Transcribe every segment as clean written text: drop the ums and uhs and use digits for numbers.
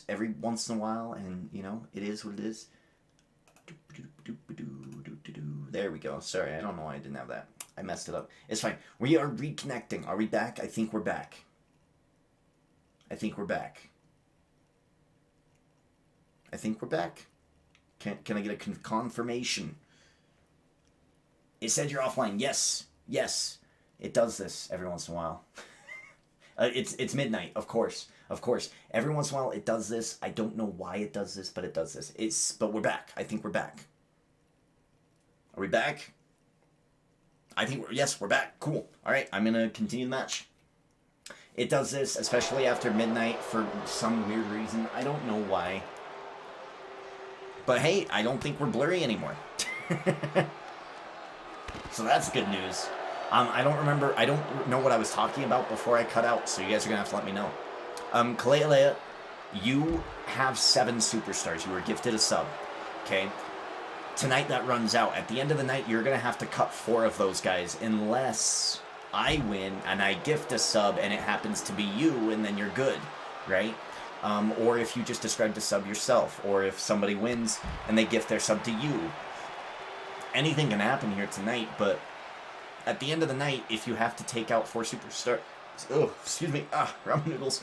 every once in a while, and, you know, it is what it is. There we go. Sorry, I don't know why I didn't have that. I messed it up. It's fine. We are reconnecting. Are we back? I think we're back. I think we're back. I think we're back. Can I get a confirmation? It said you're offline. Yes. Yes. It does this every once in a while. It's midnight, of course. Of course. Every once in a while it does this. I don't know why it does this, but it does this. But we're back. I think we're back. Are we back? I think yes, we're back. Cool. All right, I'm going to continue the match. It does this, especially after midnight for some weird reason. I don't know why. But hey, I don't think we're blurry anymore. So that's good news. I don't know what I was talking about before I cut out, so you guys are going to have to let me know. Kalea, you have 7 superstars. You were gifted a sub, okay? Tonight that runs out. At the end of the night, you're going to have to cut 4 of those guys, unless I win and I gift a sub and it happens to be you, and then you're good, right? Or if you just describe the sub yourself, or if somebody wins and they gift their sub to you. Anything can happen here tonight, but at the end of the night, if you have to take out 4 superstars... Oh, excuse me. Ramen noodles.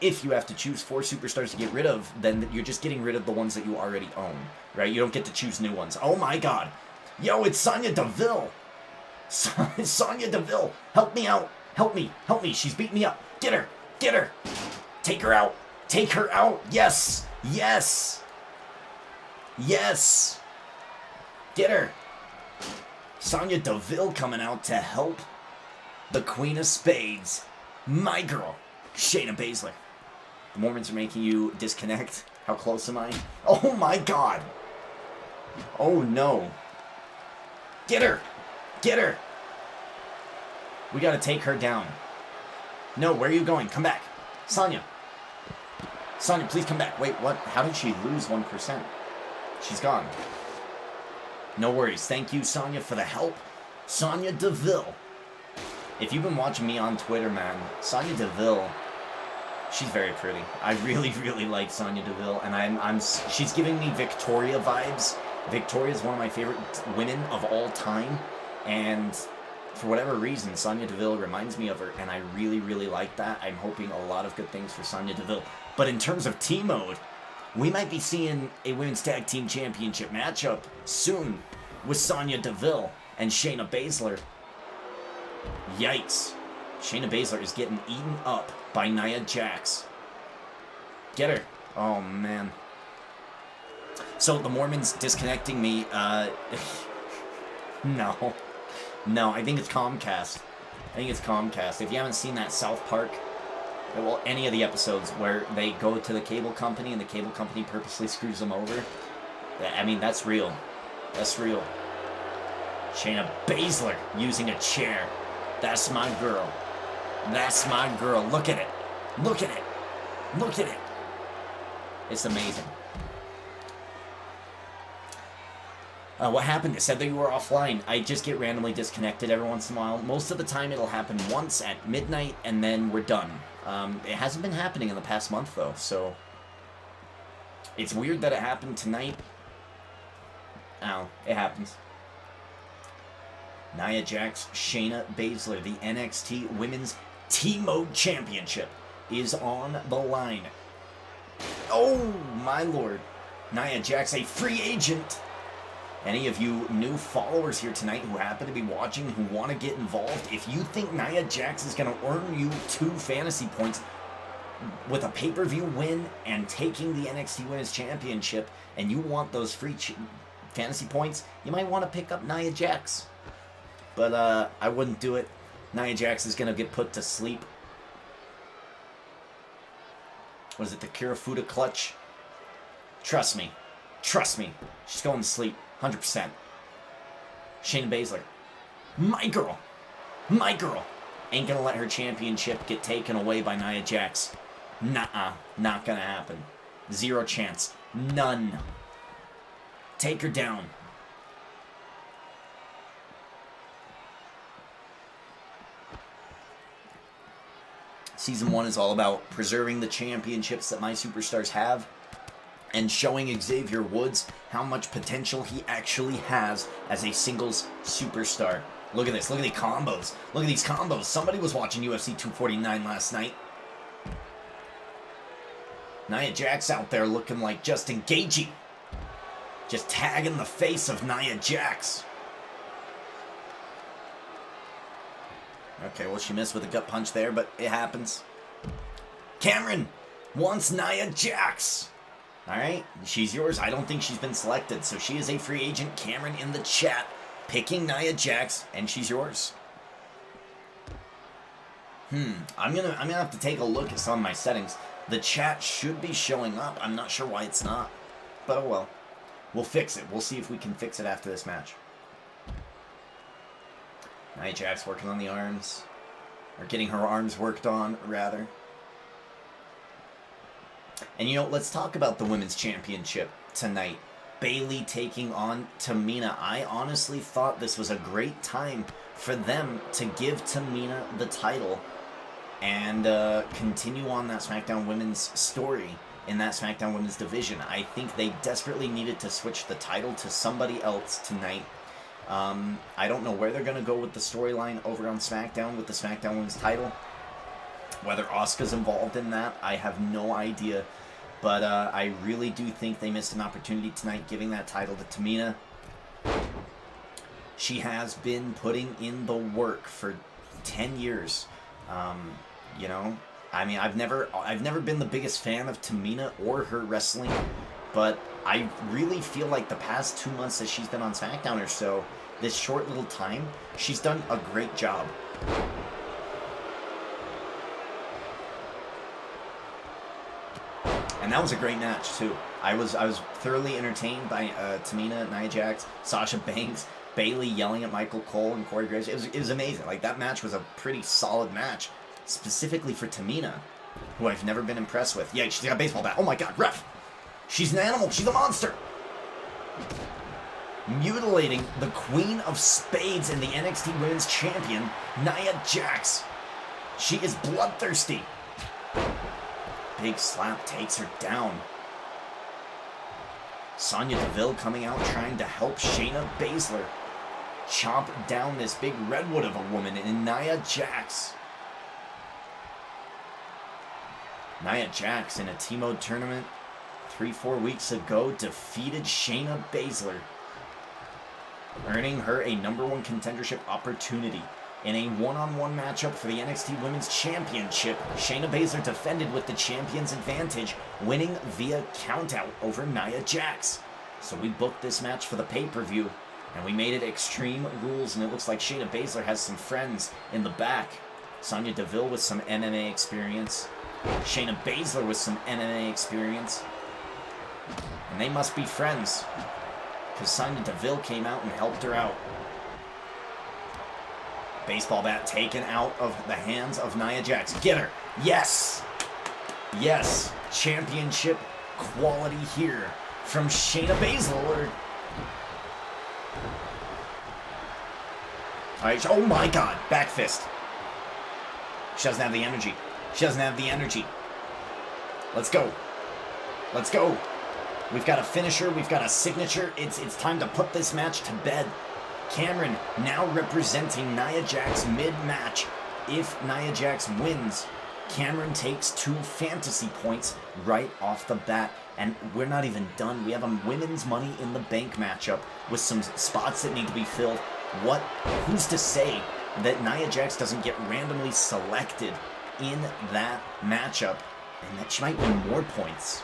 If you have to choose 4 superstars to get rid of, then you're just getting rid of the ones that you already own, right? You don't get to choose new ones. Oh my god. Yo, it's Sonya Deville. Sonya Deville. Help me out. Help me. Help me. She's beating me up. Get her. Get her. Take her out. Take her out. Yes. Yes. Yes. Get her. Sonya Deville coming out to help the Queen of Spades. My girl, Shayna Baszler. The Mormons are making you disconnect. How close am I? Oh my god. Oh no. Get her. Get her. We gotta take her down. No, where are you going? Come back. Sonya. Sonya, please come back. Wait, what? How did she lose 1%? She's gone. No worries. Thank you, Sonya, for the help. Sonya Deville. If you've been watching me on Twitter, man, Sonya Deville, she's very pretty. I really, really like Sonya Deville, and she's giving me Victoria vibes. Victoria is one of my favorite women of all time, and for whatever reason, Sonya Deville reminds me of her, and I really, really like that. I'm hoping a lot of good things for Sonya Deville. But in terms of team mode, we might be seeing a Women's Tag Team Championship matchup soon with Sonya Deville and Shayna Baszler. Yikes. Shayna Baszler is getting eaten up by Nia Jax. Get her. Oh, man. So, the Mormons disconnecting me, No. No, I think it's Comcast. If you haven't seen that South Park, well, any of the episodes where they go to the cable company and the cable company purposely screws them over, I mean, that's real. That's real. Shayna Baszler using a chair. That's my girl. That's my girl. Look at it. Look at it. Look at it. It's amazing. What happened? It said that you were offline. I just get randomly disconnected every once in a while. Most of the time it'll happen once at midnight and then we're done. It hasn't been happening in the past month though, so it's weird that it happened tonight. Ow, it happens. Nia Jax, Shayna Baszler, the NXT Women's T-Mode Championship is on the line. Oh, my lord. Nia Jax, a free agent. Any of you new followers here tonight who happen to be watching, who want to get involved, if you think Nia Jax is going to earn you 2 fantasy points with a pay-per-view win and taking the NXT Women's Championship, and you want those free fantasy points, you might want to pick up Nia Jax. But I wouldn't do it. Nia Jax is going to get put to sleep. Was it the Kirifuda clutch? Trust me. Trust me. She's going to sleep. 100%. Shayna Baszler. My girl. My girl. Ain't going to let her championship get taken away by Nia Jax. Nuh-uh. Not going to happen. 0 chance. None. Take her down. Season 1 is all about preserving the championships that my superstars have and showing Xavier Woods how much potential he actually has as a singles superstar. Look at this. Look at these combos. Look at these combos. Somebody was watching UFC 249 last night. Nia Jax out there looking like just engaging. Just tagging the face of Nia Jax. Okay, well, she missed with a gut punch there, but it happens. Cameron wants Nia Jax. All right, she's yours. I don't think she's been selected, so she is a free agent. Cameron in the chat picking Nia Jax, and she's yours. I'm gonna have to take a look at some of my settings. The chat should be showing up. I'm not sure why it's not, but oh well. We'll fix it. We'll see if we can fix it after this match. Nia Jax working on the arms. Or getting her arms worked on, rather. And you know, let's talk about the Women's Championship tonight. Bayley taking on Tamina. I honestly thought this was a great time for them to give Tamina the title and continue on that SmackDown Women's story in that SmackDown Women's division. I think they desperately needed to switch the title to somebody else tonight. I don't know where they're going to go with the storyline over on SmackDown with the SmackDown Women's title. Whether Asuka's involved in that, I have no idea. But I really do think they missed an opportunity tonight giving that title to Tamina. She has been putting in the work for 10 years. You know, I mean, I've never been the biggest fan of Tamina or her wrestling, but I really feel like the past 2 months that she's been on SmackDown or so, this short little time, she's done a great job. And that was a great match too. I was thoroughly entertained by Tamina, Nia Jax, Sasha Banks, Bayley yelling at Michael Cole and Corey Graves. It was amazing. Like, that match was a pretty solid match, specifically for Tamina, who I've never been impressed with. Yeah, she's got a baseball bat. Oh my God, ref! She's an animal. She's a monster. Mutilating the Queen of Spades and the NXT Women's Champion, Nia Jax. She is bloodthirsty. Big slap takes her down. Sonya Deville coming out trying to help Shayna Baszler chomp down this big redwood of a woman in Nia Jax. Nia Jax in a T-Mode tournament 3-4 weeks ago defeated Shayna Baszler, earning her a #1 contendership opportunity. In a one-on-one matchup for the NXT Women's Championship, Shayna Baszler defended with the champion's advantage, winning via countout over Nia Jax. So we booked this match for the pay-per-view, and we made it Extreme Rules, and it looks like Shayna Baszler has some friends in the back. Sonya Deville with some MMA experience. Shayna Baszler with some MMA experience. And they must be friends, because Sonya Deville came out and helped her out. Baseball bat taken out of the hands of Nia Jax. Get her. Yes. Yes. Championship quality here from Shayna Baszler. All right. Oh my God. Back fist. She doesn't have the energy. She doesn't have the energy. Let's go. Let's go. We've got a finisher. We've got a signature. It's time to put this match to bed. Cameron now representing Nia Jax mid-match. If Nia Jax wins, Cameron takes 2 fantasy points right off the bat. And we're not even done. We have a women's Money in the Bank matchup with some spots that need to be filled. Who's to say that Nia Jax doesn't get randomly selected in that matchup and that she might win more points?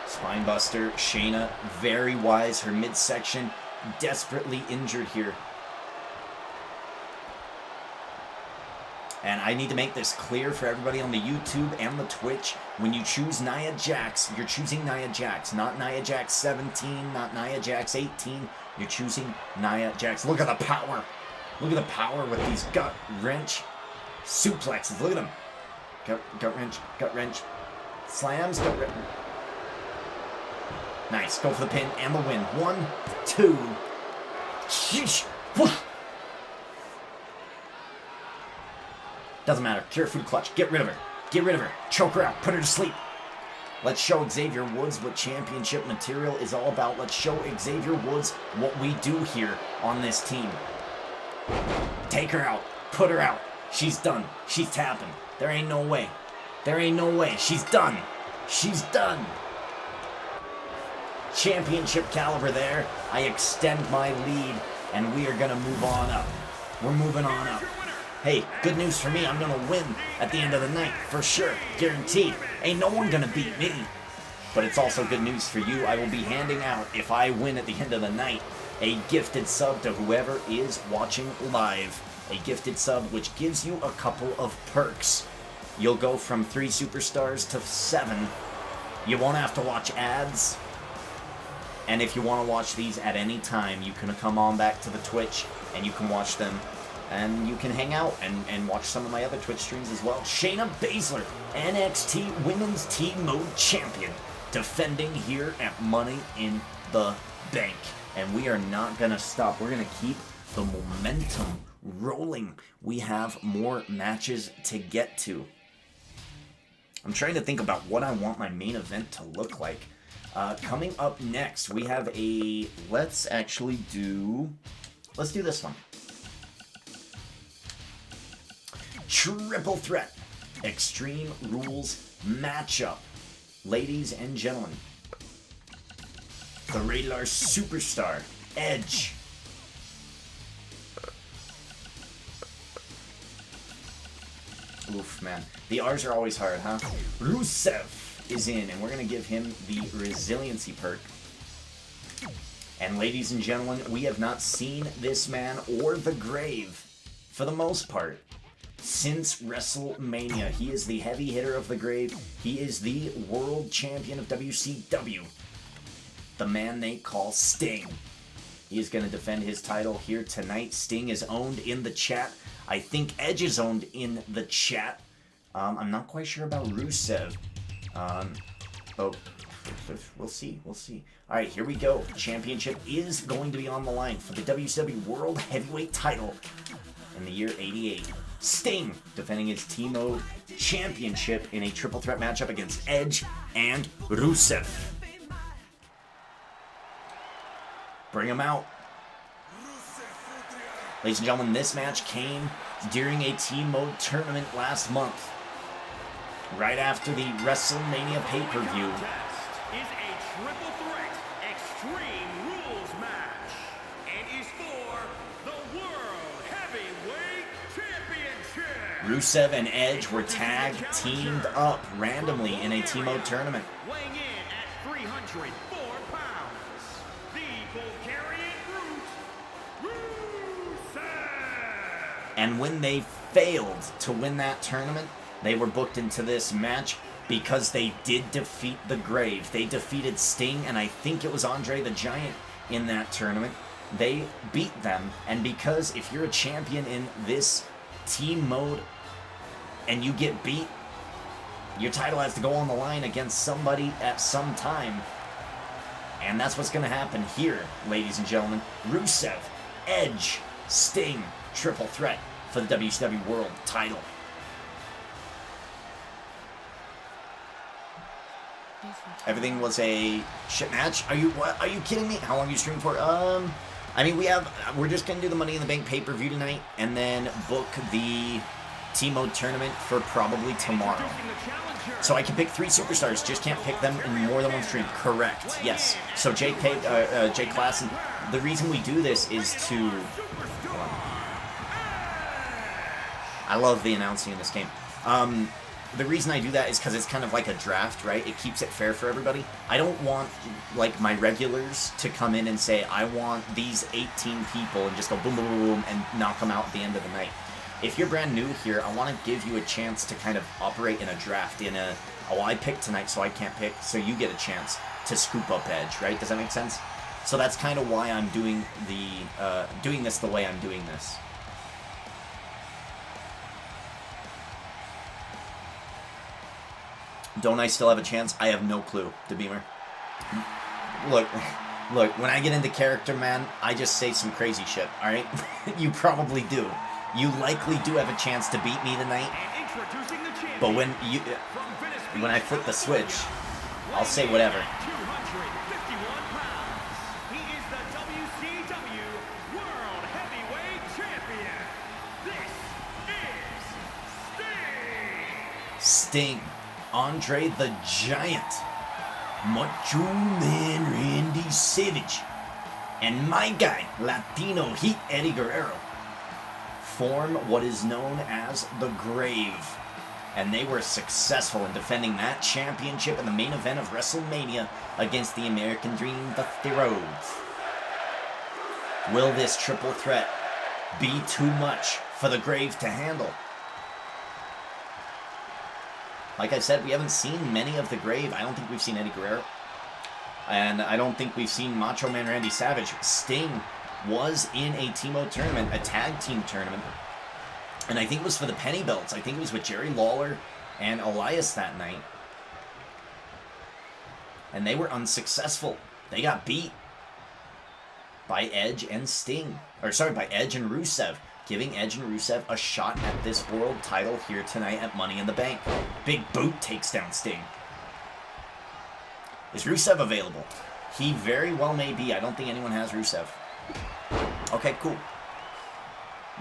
Spinebuster, Shayna, very wise. Her midsection desperately injured here. And I need to make this clear for everybody on the YouTube and the Twitch. When you choose Nia Jax, you're choosing Nia Jax, not Nia Jax 17, not Nia Jax 18. You're choosing Nia Jax. Look at the power. Look at the power with these gut wrench suplexes. Look at them. Gut wrench. Slams, gut wrench. Nice. Go for the pin and the win. 1, 2. Sheesh. Doesn't matter. Cure food clutch. Get rid of her. Get rid of her. Choke her out. Put her to sleep. Let's show Xavier Woods what championship material is all about. Let's show Xavier Woods what we do here on this team. Take her out. Put her out. She's done. She's tapping. There ain't no way. There ain't no way. She's done. She's done. Championship caliber there. I extend my lead, and we are going to move on up. We're moving on up. Hey, good news for me. I'm going to win at the end of the night. For sure. Guaranteed. Ain't no one going to beat me. But it's also good news for you. I will be handing out, if I win at the end of the night, a gifted sub to whoever is watching live. A gifted sub which gives you a couple of perks. You'll go from 3 superstars to 7. You won't have to watch ads. And if you want to watch these at any time, you can come on back to the Twitch and you can watch them. And you can hang out and watch some of my other Twitch streams as well. Shayna Baszler, NXT Women's Team Mode Champion, defending here at Money in the Bank. And we are not going to stop. We're going to keep the momentum rolling. We have more matches to get to. I'm trying to think about what I want my main event to look like. Coming up next, we have a... Let's do this one. Triple Threat Extreme Rules matchup. Ladies and gentlemen, the Rated R Superstar, Edge. Oof, man. The R's are always hard, huh? Rusev is in, and we're going to give him the resiliency perk. And ladies and gentlemen, we have not seen this man or the Grave, for the most part, since WrestleMania. He is the heavy hitter of the Grave. He is the world champion of WCW. The man they call Sting. He is going to defend his title here tonight. Sting is owned in the chat. I think Edge is owned in the chat. I'm not quite sure about Rusev. We'll see. All right, here we go. Championship is going to be on the line for the WCW World Heavyweight title in the year 88. Sting defending his Team Mode Championship in a triple threat matchup against Edge and Rusev. Bring him out. Ladies and gentlemen, this match came during a Team Mode tournament last month. Right after the WrestleMania pay-per-view. Is a triple threat Extreme Rules match and is for the World Heavyweight Championship. Rusev and Edge were teamed up randomly in a Team Mode tournament. Weighing in at 304 pounds, the Bulgarian Rusev. And when they failed to win that tournament, they were booked into this match because they did defeat the Grave. They defeated Sting, and I think it was Andre the Giant in that tournament. They beat them, and because if you're a champion in this Team Mode and you get beat, your title has to go on the line against somebody at some time. And that's what's going to happen here, ladies and gentlemen. Rusev, Edge, Sting, triple threat for the WCW World title. Everything was a shit match. Are you kidding me? How long are you streaming for? I mean, we're just gonna do the Money in the Bank pay-per-view tonight, and then book the Team Mode tournament for probably tomorrow. So I can pick 3 superstars, just can't pick them in more than one stream. Correct. Yes. So Jake Klassen. The reason we do this is to. Hold on. I love the announcing in this game. The reason I do that is because it's kind of like a draft, right? It keeps it fair for everybody. I don't want, like, my regulars to come in and say, I want these 18 people and just go boom, boom, boom, boom, and knock them out at the end of the night. If you're brand new here, I want to give you a chance to kind of operate in a draft, oh, I picked tonight, so I can't pick, so you get a chance to scoop up Edge, right? Does that make sense? So that's kind of why I'm doing this the way I'm doing this. Don't I still have a chance? I have no clue, DeBeamer. Look, when I get into character, man, I just say some crazy shit, alright? You probably do. You likely do have a chance to beat me tonight, And introducing the champion. but From Venice Beach, when I flip the switch, California, I'll say weighing whatever. in at 251 pounds. He is the WCW World Heavyweight Champion. This is Sting. Sting, Andre the Giant, Macho Man Randy Savage, and my guy, Latino Heat Eddie Guerrero, form what is known as the Grave. And they were successful in defending that championship in the main event of WrestleMania against the American Dream, Dusty Rhodes. Will this triple threat be too much for the Grave to handle? Like I said, we haven't seen many of the Grave. I don't think we've seen Eddie Guerrero. And I don't think we've seen Macho Man Randy Savage. Sting was in a Team-O tournament, a tag team tournament. And I think it was for the penny belts. I think it was with Jerry Lawler and Elias that night. And they were unsuccessful. They got beat by Edge and Sting. Or sorry, by Edge and Rusev. Giving Edge and Rusev a shot at this world title here tonight at Money in the Bank. Big Boot takes down Sting. Is Rusev available? He very well may be. I don't think anyone has Rusev. Okay, cool.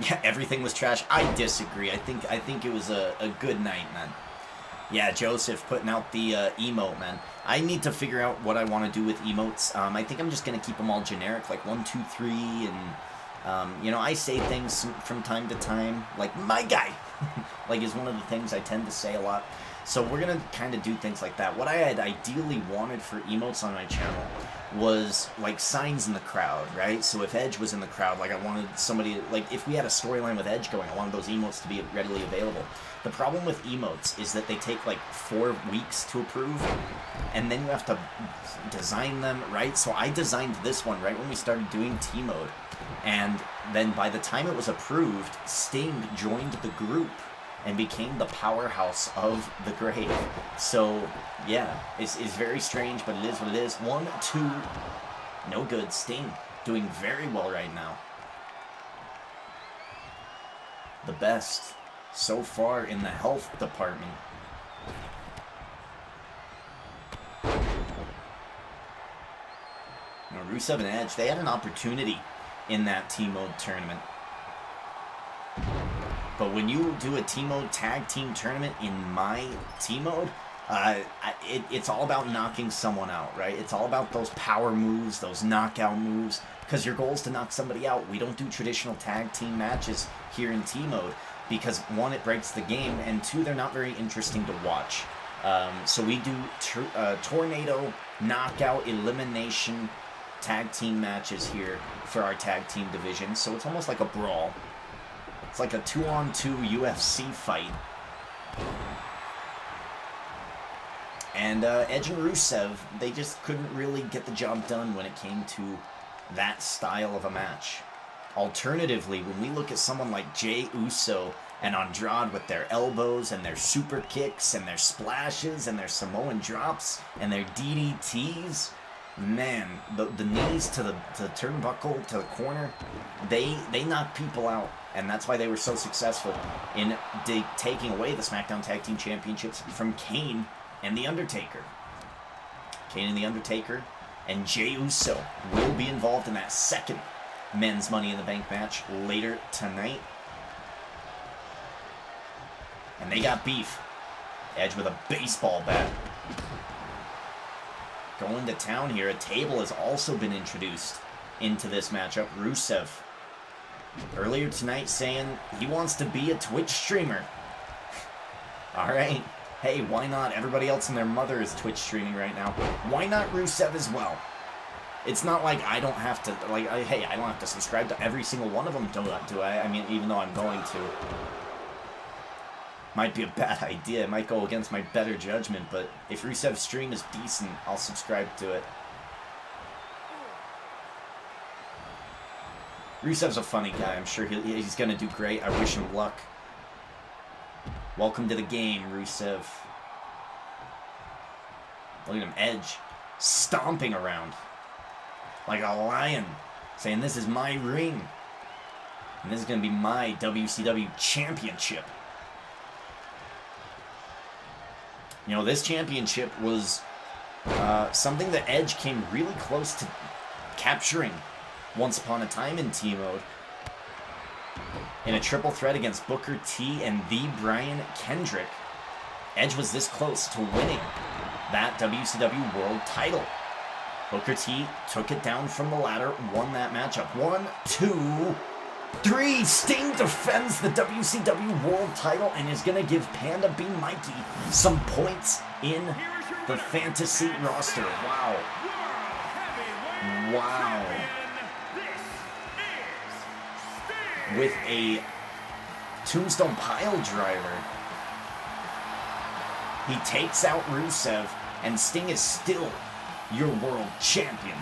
Yeah, everything was trash. I disagree. I think it was a good night, man. Yeah, Joseph putting out the emote, man. I need to figure out what I want to do with emotes. I think I'm just going to keep them all generic, like 1, 2, 3, and, you know, I say things from time to time, like, my guy, like, is one of the things I tend to say a lot. So we're going to kind of do things like that. What I had ideally wanted for emotes on my channel was, like, signs in the crowd, right? So if Edge was in the crowd, like, I wanted somebody, like, if we had a storyline with Edge going, I wanted those emotes to be readily available. The problem with emotes is that they take, like, 4 weeks to approve, and then you have to design them, right? So I designed this one right when we started doing T-Mode, and then by the time it was approved, Sting joined the group and became the powerhouse of the Grave. So, yeah, it's very strange, but it is what it is. 1, 2, no good. Sting doing very well right now. The best so far in the health department. Now, Rusev and Edge, they had an opportunity in that T-Mode tournament. But when you do a T-Mode tag team tournament in my T-Mode, it's all about knocking someone out, right? It's all about those power moves, those knockout moves, because your goal is to knock somebody out. We don't do traditional tag team matches here in T-Mode because, 1, it breaks the game, and 2, they're not very interesting to watch. So we do tornado, knockout, elimination tag team matches here for our tag team division. So it's almost like a brawl. It's like a 2-on-2 UFC fight. And Edge and Rusev, they just couldn't really get the job done when it came to that style of a match. Alternatively, when we look at someone like Jey Uso and Andrade with their elbows and their super kicks and their splashes and their Samoan drops and their DDTs, man, the knees to the turnbuckle, to the corner, they knock people out. And that's why they were so successful in taking away the SmackDown Tag Team Championships from Kane and The Undertaker. Kane and The Undertaker and Jey Uso will be involved in that second men's Money in the Bank match later tonight. And they got beef. Edge with a baseball bat. Going to town here. A table has also been introduced into this matchup. Rusev, earlier tonight, saying he wants to be a Twitch streamer. Alright. Hey, why not? Everybody else and their mother is Twitch streaming right now. Why not Rusev as well? It's not like I don't have to, like, hey, I don't have to subscribe to every single one of them, do I? I mean, even though I'm going to. Might be a bad idea. It might go against my better judgment, but if Rusev's stream is decent, I'll subscribe to it. Rusev's a funny guy. I'm sure he's going to do great. I wish him luck. Welcome to the game, Rusev. Look at him, Edge, stomping around like a lion, saying, "This is my ring." And this is going to be my WCW Championship. You know, this championship was something that Edge came really close to capturing once upon a time in T-Mode. In a triple threat against Booker T and the Brian Kendrick, Edge was this close to winning that WCW World title. Booker T took it down from the ladder, won that matchup. 1, 2, 3. Sting defends the WCW World title and is going to give Panda B. Mikey some points in the fantasy roster. Wow. Wow. With a Tombstone pile driver, he takes out Rusev, and Sting is still your world champion.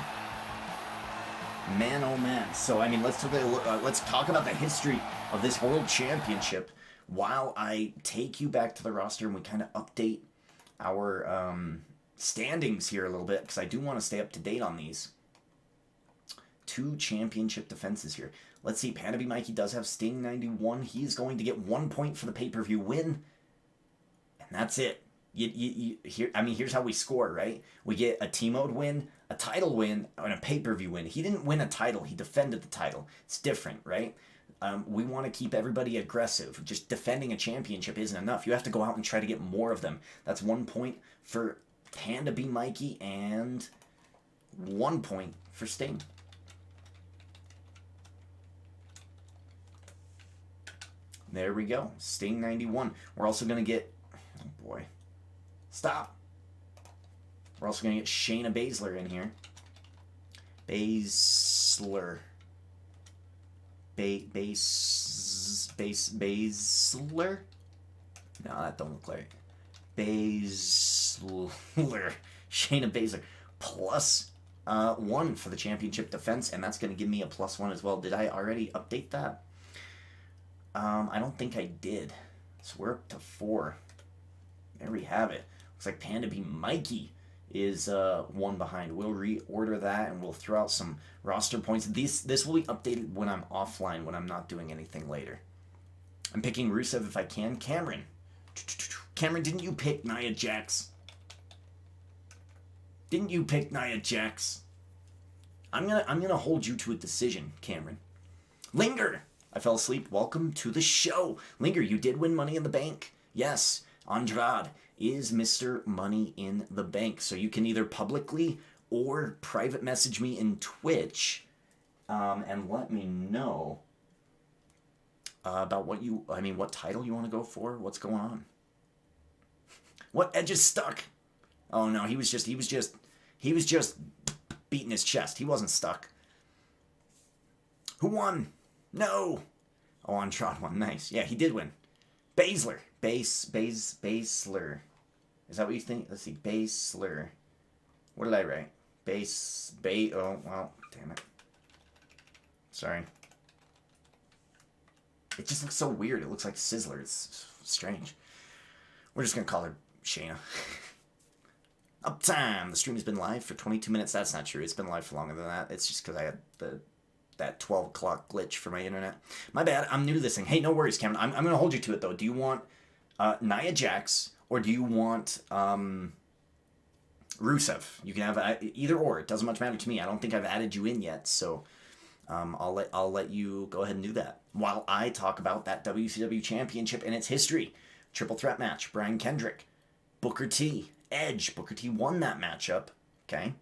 Man, oh man. So, I mean, let's talk about the history of this world championship while I take you back to the roster and we kind of update our standings here a little bit, because I do want to stay up to date on these. 2 championship defenses here. Let's see, Panda B. Mikey does have Sting 91. He's going to get 1 point for the pay-per-view win. And that's it. Here's how we score, right? We get a T-Mode win, a title win, and a pay-per-view win. He didn't win a title. He defended the title. It's different, right? We want to keep everybody aggressive. Just defending a championship isn't enough. You have to go out and try to get more of them. That's 1 point for Panda B. Mikey and 1 point for Sting. There we go. Sting 91. We're also going to get... Oh, boy. Stop. We're also going to get Shayna Baszler in here. Baszler. Baszler? No, that don't look like... Baszler. Shayna Baszler. Plus 1 for the championship defense, and that's going to give me a +1 as well. Did I already update that? I don't think I did. So we're up to 4. There we have it. Looks like Panda B. Mikey is 1 behind. We'll reorder that and we'll throw out some roster points. This will be updated when I'm offline, when I'm not doing anything later. I'm picking Rusev if I can. Cameron. Cameron, didn't you pick Nia Jax? Didn't you pick Nia Jax? I'm gonna hold you to a decision, Cameron. Linger. I fell asleep. Welcome to the show. Linger, you did win Money in the Bank. Yes, Andrade is Mr. Money in the Bank. So you can either publicly or private message me in Twitch and let me know about what title you want to go for. What's going on? What Edge is stuck? Oh no, he was just beating his chest. He wasn't stuck. Who won? No. Oh, Andrade won. Nice. Yeah, he did win. Baszler. Baszler. Is that what you think? Let's see. Baszler. What did I write? Oh, well, damn it. Sorry. It just looks so weird. It looks like Sizzler. It's strange. We're just going to call her Shayna. Uptime. The stream has been live for 22 minutes. That's not true. It's been live for longer than that. It's just because I had that 12 o'clock glitch for my internet. My bad. I'm new to this thing. Hey, no worries, Cameron. I'm going to hold you to it, though. Do you want Nia Jax or do you want Rusev? You can have either or. It doesn't much matter to me. I don't think I've added you in yet, so I'll let you go ahead and do that while I talk about that WCW Championship and its history. Triple threat match. Brian Kendrick, Booker T, Edge. Booker T won that matchup. Okay.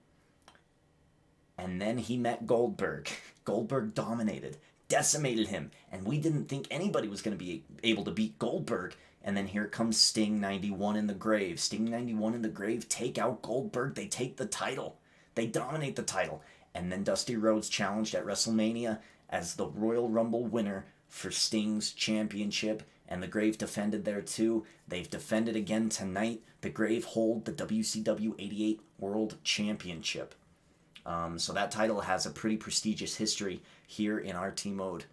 And then he met Goldberg. Goldberg dominated, decimated him, and we didn't think anybody was going to be able to beat Goldberg. And then here comes Sting 91 in the grave. Sting 91 in the grave take out Goldberg. They take the title. They dominate the title. And then Dusty Rhodes challenged at WrestleMania as the Royal Rumble winner for Sting's championship. And the Grave defended there too. They've defended again tonight. The Grave hold the WCW 88 World Championship. So that title has a pretty prestigious history here in our T-Mode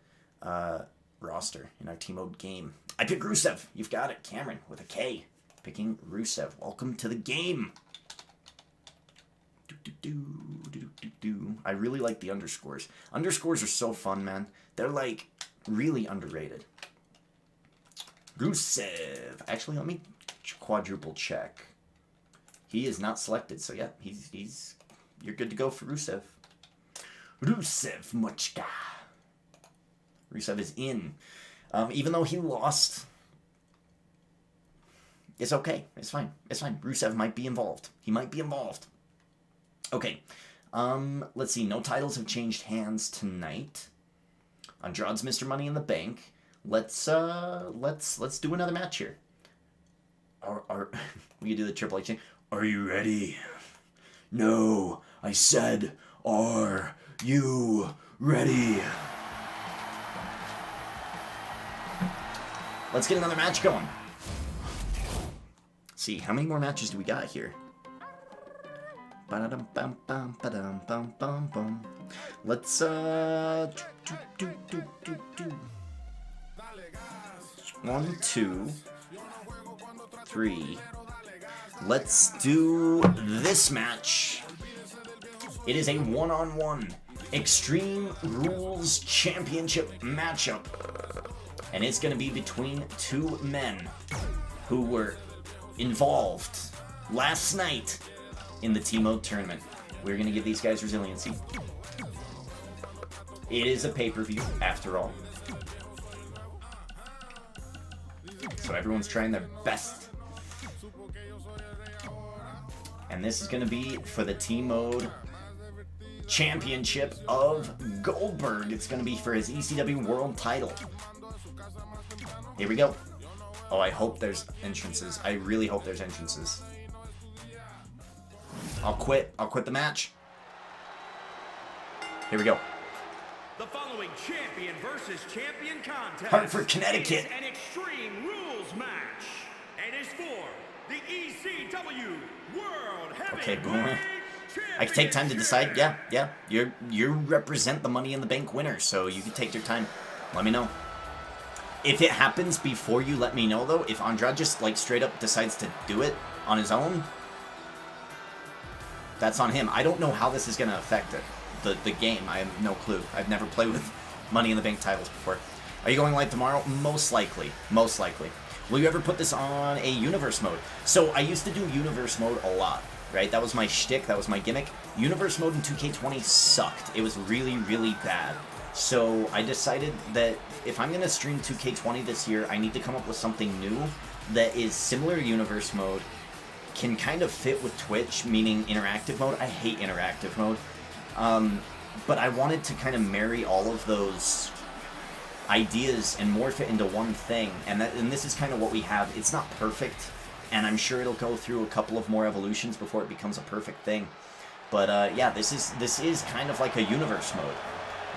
roster, in our T-Mode game. I pick Rusev. You've got it. Cameron with a K. Picking Rusev. Welcome to the game. I really like the underscores. Underscores are so fun, man. They're like Really underrated. Rusev. Actually, let me quadruple check. He is not selected, so yeah, you're good to go for Rusev. Rusev Muchka. Rusev is in. Even though he lost, it's okay. It's fine. It's fine. Rusev might be involved. He might be involved. Okay. Let's see. No titles have changed hands tonight. Andrade's Mr. Money in the Bank. Let's do another match here. We can do the Triple H thing. Are you ready? No, I said, are you ready? Let's get another match going. See, how many more matches do we got here? Let's, 1, 2, 3. Let's do this match. It is a one-on-one Extreme Rules Championship matchup. And it's going to be between two men who were involved last night in the T-Mode tournament. We're going to give these guys resiliency. It is a pay-per-view, after all. So everyone's trying their best. And this is going to be for the T-Mode Championship of Goldberg. It's going to be for his ECW World title. Here we go. Oh, I hope there's entrances. I really hope there's entrances. I'll quit. I'll quit the match. Here we go. The following champion versus champion contest Hartford, Connecticut. is an Extreme Rules match and is for the ECW World Heavyweight Okay, Boomer. Championship. I can take time to decide. Yeah. You represent the Money in the Bank winner, so you can take your time. Let me know. If it happens before you let me know, though, if Andrade just, like, straight up decides to do it on his own, that's on him. I don't know how this is going to affect it. The game, I have no clue. I've never played with Money in the Bank titles before. Are you going live tomorrow? Most likely. Most likely. Will you ever put this on a universe mode? So I used to do universe mode a lot, right? That was my shtick. That was my gimmick. Universe mode in 2K20 sucked. It was really, really bad. So I decided that if I'm going to stream 2K20 this year, I need to come up with something new that is similar to universe mode, can kind of fit with Twitch, meaning interactive mode. I hate interactive mode. But I wanted to kind of marry all of those ideas and morph it into one thing, and this is kind of what we have. It's not perfect, and I'm sure it'll go through a couple of more evolutions before it becomes a perfect thing. But yeah, this is kind of like a universe mode.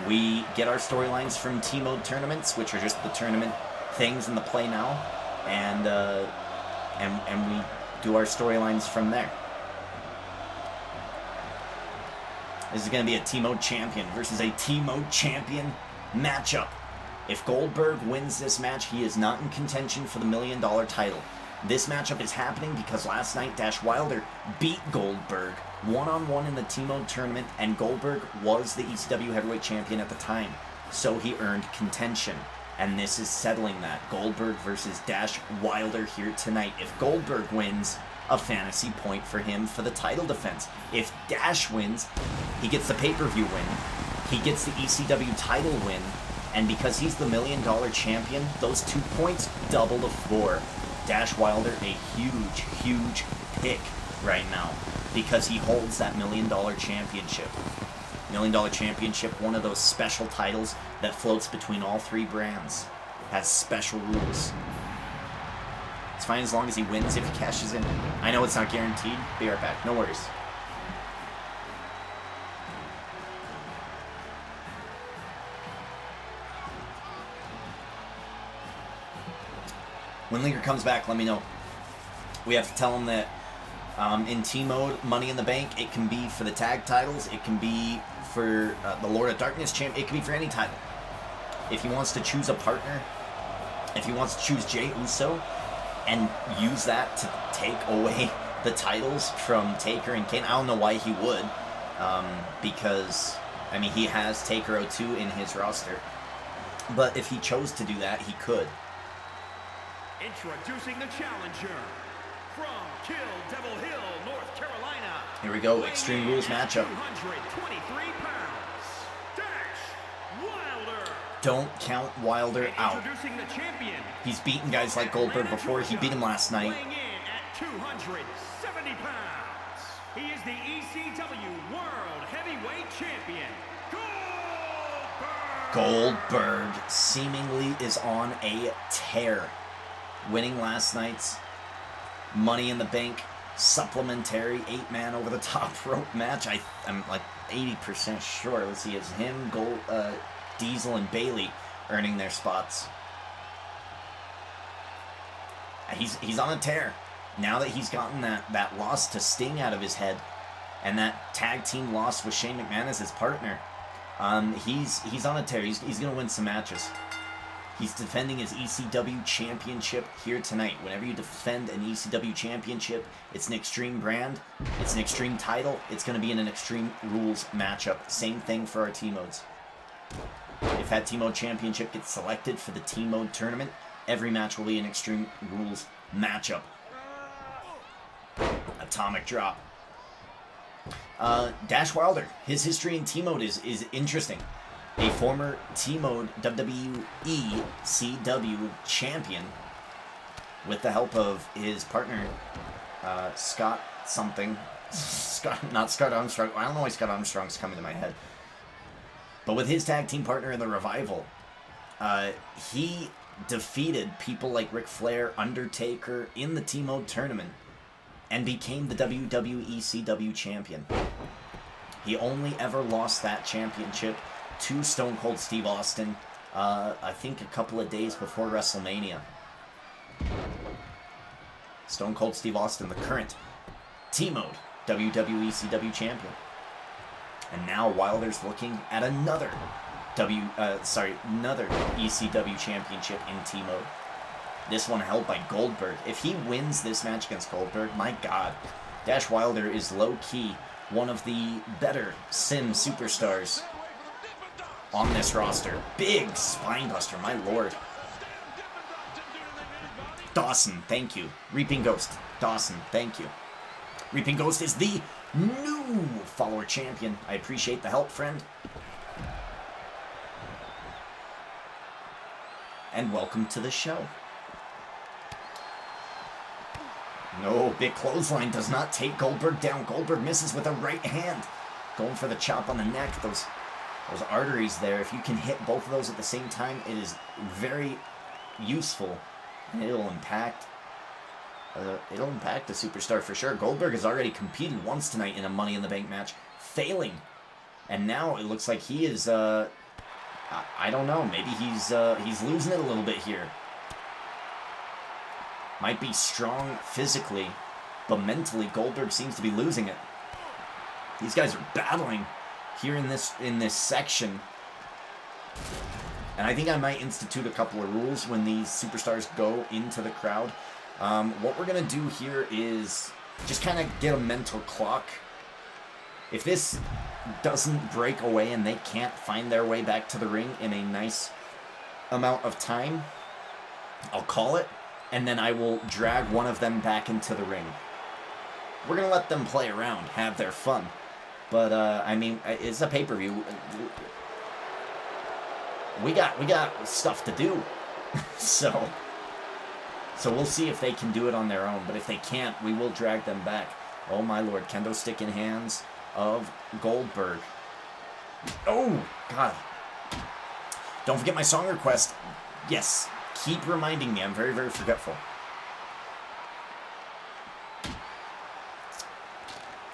We get our storylines from T-Mode tournaments, which are just the tournament things in the play now, and we do our storylines from there. This is going to be a T-Mode champion versus a T-Mode champion matchup. If Goldberg wins this match, he is not in contention for the $1 million title. This matchup is happening because last night Dash Wilder beat Goldberg one-on-one in the T-Mode tournament, and Goldberg was the ECW heavyweight champion at the time, so he earned contention. And this is settling that. Goldberg versus Dash Wilder here tonight. If Goldberg wins, a fantasy point for him for the title defense. If Dash wins, he gets the pay-per-view win. He gets the ECW title win. And because he's the $1 million champion, those 2 points double to 4. Dash Wilder, a huge, huge pick right now because he holds that $1 million championship. $1 million championship, one of those special titles that floats between all three brands. Has special rules. It's fine as long as he wins if he cashes in. I know it's not guaranteed. Be right back. No worries. When Linger comes back, let me know. We have to tell him that in T-Mode, Money in the Bank, it can be for the tag titles, it can be for the Lord of Darkness champ, it can be for any title. If he wants to choose a partner, if he wants to choose Jey Uso and use that to take away the titles from Taker and Kane, I don't know why he would, because, I mean, he has Taker 02 in his roster. But if he chose to do that, he could. Introducing the challenger from Kill Devil Hill, North Carolina. Here we go, Extreme Rules matchup. 223 pounds, Dash Wilder. Don't count Wilder out. Introducing the champion. He's beaten guys like Goldberg before. He beat him last night. Weighing in at 270 pounds. He is the ECW World Heavyweight Champion, Goldberg. Goldberg seemingly is on a tear. Winning last night's Money in the Bank supplementary 8-man over the top rope match. I'm like 80% sure. Let's see, it's him, Diesel, and Bailey earning their spots. He's on a tear. Now that he's gotten that loss to Sting out of his head, and that tag team loss with Shane McMahon as his partner, he's on a tear. He's going to win some matches. He's defending his ECW championship here tonight. Whenever you defend an ECW championship, it's an Extreme brand, it's an Extreme title, it's going to be in an Extreme Rules matchup. Same thing for our T-Modes. If that T-Mode championship gets selected for the T-Mode tournament, every match will be an Extreme Rules matchup. Atomic drop. Dash Wilder, his history in T-Mode is interesting. A former T-Mode WWE CW champion with the help of his partner, Scott something. Not Scott Armstrong. I don't know why Scott Armstrong's coming to my head. But with his tag team partner in the Revival, he defeated people like Ric Flair, Undertaker in the T-Mode tournament and became the WWE CW champion. He only ever lost that championship to Stone Cold Steve Austin, I think a couple of days before WrestleMania. Stone Cold Steve Austin, the current T-Mode WWE CW champion. And now Wilder's looking at another another ECW championship in T-Mode. This one held by Goldberg. If he wins this match against Goldberg, my God, Dash Wilder is low-key one of the better Sim superstars on this roster. Big spinebuster, my lord. Dawson, thank you. Reaping Ghost, Dawson, thank you. Reaping Ghost is the new follower champion. I appreciate the help, friend. And welcome to the show. No, big clothesline does not take Goldberg down. Goldberg misses with a right hand. Going for the chop on the neck. Those arteries there, if you can hit both of those at the same time, it is very useful. And it'll impact the superstar for sure. Goldberg has already competed once tonight in a Money in the Bank match, failing. And now it looks like he is, I don't know, maybe he's losing it a little bit here. Might be strong physically, but mentally Goldberg seems to be losing it. These guys are battling here in this section. And I think I might institute a couple of rules when these superstars go into the crowd. What we're going to do here is just kind of get a mental clock. If this doesn't break away and they can't find their way back to the ring in a nice amount of time, I'll call it, and then I will drag one of them back into the ring. We're going to let them play around, have their fun. But, I mean, it's a pay-per-view. We got stuff to do. So we'll see if they can do it on their own. But if they can't, we will drag them back. Oh, my lord. Kendo stick in hands of Goldberg. Oh, God. Don't forget my song request. Yes. Keep reminding me. I'm very, very forgetful.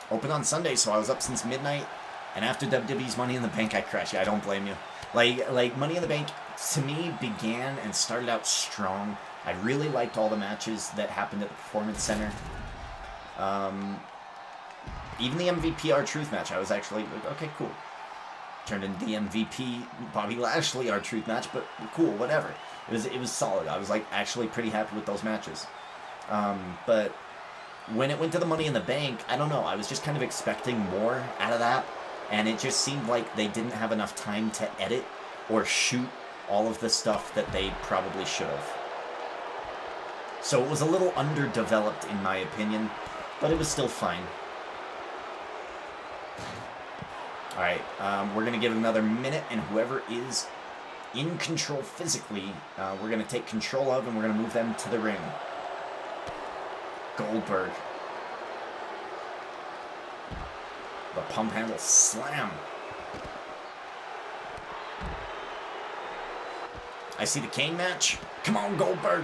Open on Sunday, so I was up since midnight. And after WWE's Money in the Bank, I crashed. Yeah, I don't blame you. Like Money in the Bank, to me, began and started out strong. I really liked all the matches that happened at the Performance Center. Even the MVP R-Truth match, I was actually like, okay, cool. Turned into the MVP Bobby Lashley R-Truth match, but cool, whatever. It was solid. I was like actually pretty happy with those matches. But when it went to the Money in the Bank, I don't know. I was just kind of expecting more out of that, and it just seemed like they didn't have enough time to edit or shoot all of the stuff that they probably should have. So it was a little underdeveloped in my opinion, but it was still fine. Alright, we're going to give it another minute, and whoever is in control physically, we're going to take control of, and we're going to move them to the ring. Goldberg. The pump handle slam. I see the cane match. Come on, Goldberg.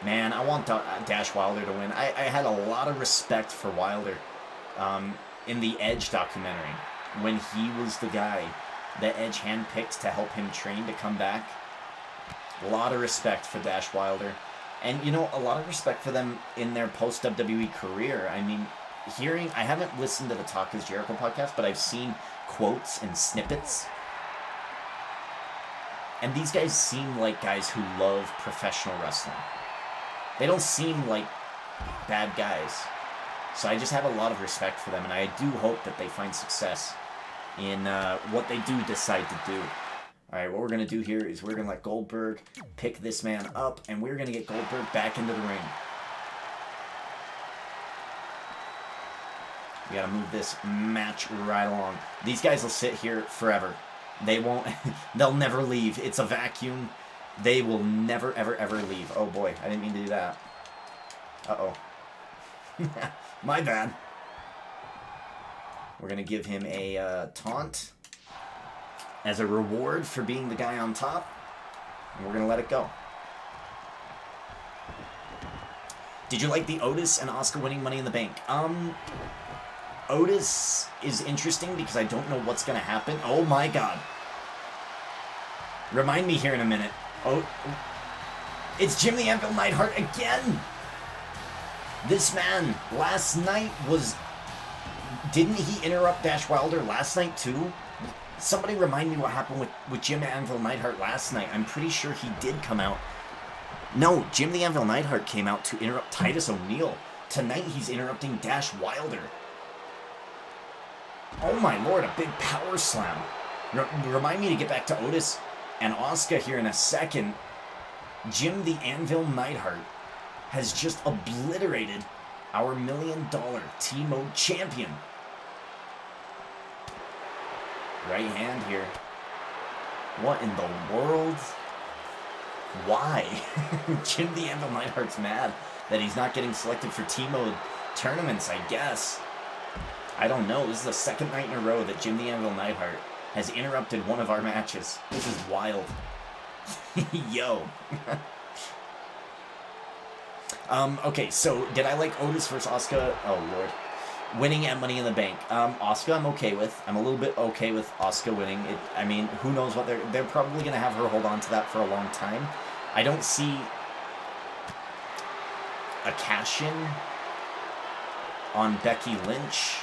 Man, I want Dash Wilder to win. I had a lot of respect for Wilder in the Edge documentary when he was the guy that Edge handpicked to help him train to come back. A lot of respect for Dash Wilder. And, you know, a lot of respect for them in their post-WWE career. I mean, I haven't listened to the Talk is Jericho podcast, but I've seen quotes and snippets. And these guys seem like guys who love professional wrestling. They don't seem like bad guys. So I just have a lot of respect for them, and I do hope that they find success in what they do decide to do. Alright, what we're going to do here is we're going to let Goldberg pick this man up, and we're going to get Goldberg back into the ring. We got to move this match right along. These guys will sit here forever. They won't, they'll never leave. It's a vacuum. They will never, ever, ever leave. Oh boy, I didn't mean to do that. Uh-oh. My bad. We're going to give him a taunt as a reward for being the guy on top. And we're going to let it go. Did you like the Otis and Asuka winning Money in the Bank? Otis is interesting because I don't know what's going to happen. Oh my god. Remind me here in a minute. Oh, it's Jim the Anvil Neidhart again. This man last night was... Didn't he interrupt Dash Wilder last night too? Somebody remind me what happened with Jim the Anvil Neidhart last night. I'm pretty sure he did come out. No, Jim the Anvil Neidhart came out to interrupt Titus O'Neil. Tonight he's interrupting Dash Wilder. Oh my lord, a big power slam. Remind me to get back to Otis and Asuka here in a second. Jim the Anvil Neidhart has just obliterated our $1 million T-Mode champion. Right hand here. What in the world? Why? Jim the Anvil Neidhart's mad that he's not getting selected for T-Mode tournaments, I guess. I don't know. This is the second night in a row that Jim the Anvil Neidhart has interrupted one of our matches. This is wild. Yo. Okay, so did I like Otis versus Asuka? Oh, Lord. Winning at Money in the Bank. Asuka I'm okay with. I'm a little bit okay with Asuka winning. I mean, who knows what they're probably going to have her hold on to that for a long time. I don't see a cash-in on Becky Lynch.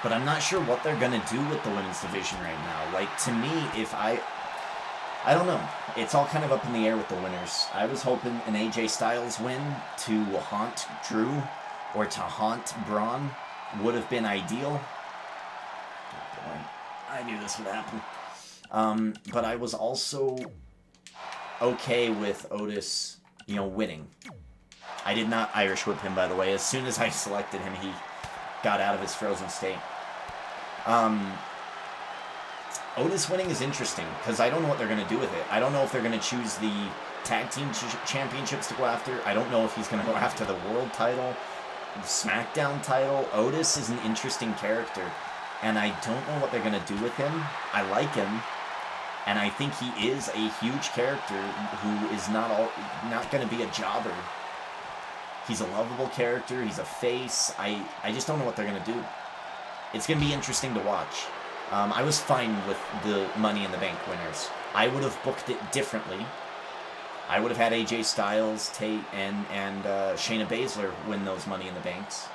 But I'm not sure what they're going to do with the women's division right now. Like, to me, if I don't know. It's all kind of up in the air with the winners. I was hoping an AJ Styles win to haunt Drew or to haunt Braun would have been ideal. Oh boy, I knew this would happen. But I was also okay with Otis, winning. I did not Irish whip him, by the way. As soon as I selected him, he got out of his frozen state. Otis winning is interesting, because I don't know what they're going to do with it. I don't know if they're going to choose the tag team championships to go after. I don't know if he's going to go after the world title, the SmackDown title. Otis is an interesting character, and I don't know what they're going to do with him. I like him, and I think he is a huge character who is not going to be a jobber. He's a lovable character. He's a face. I just don't know what they're going to do. It's going to be interesting to watch. I was fine with the Money in the Bank winners. I would have booked it differently. I would have had AJ Styles, Tate, and Shayna Baszler win those Money in the Banks.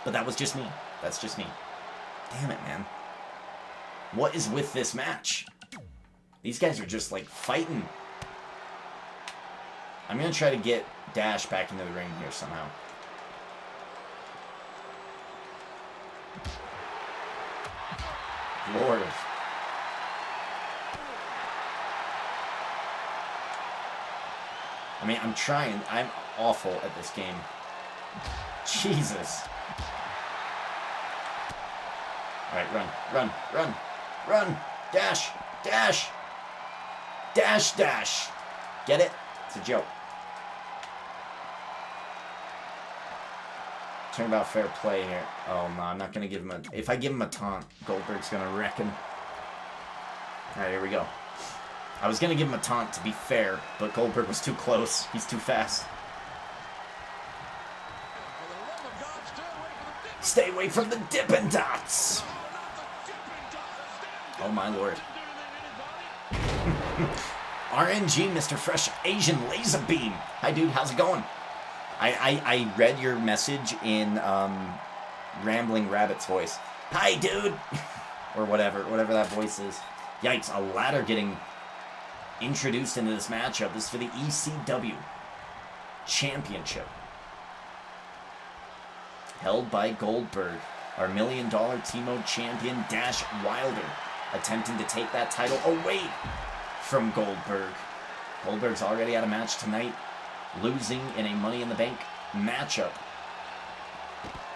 But that was just me. That's just me. Damn it, man. What is with this match? These guys are just, like, fighting. I'm going to try to get Dash back into the ring here somehow. Lord. I mean, I'm trying. I'm awful at this game. Jesus. Alright, run, run, run, run. Dash, dash. Dash, dash. Get it? It's a joke. Talking about fair play here. Oh, no, I'm not going to give him a... If I give him a taunt, Goldberg's going to wreck him. Alright, here we go. I was going to give him a taunt to be fair, but Goldberg was too close. He's too fast. Stay away from the Dippin' Dots! Oh, my lord. RNG, Mr. Fresh Asian Laser Beam. Hi, dude. How's it going? I read your message in Rambling Rabbit's voice. Hi, dude! Or whatever that voice is. Yikes, a ladder getting introduced into this matchup. This is for the ECW Championship. Held by Goldberg, our $1 Million T-Mode champion, Dash Wilder, attempting to take that title away from Goldberg. Goldberg's already had a match tonight, losing in a Money in the Bank matchup.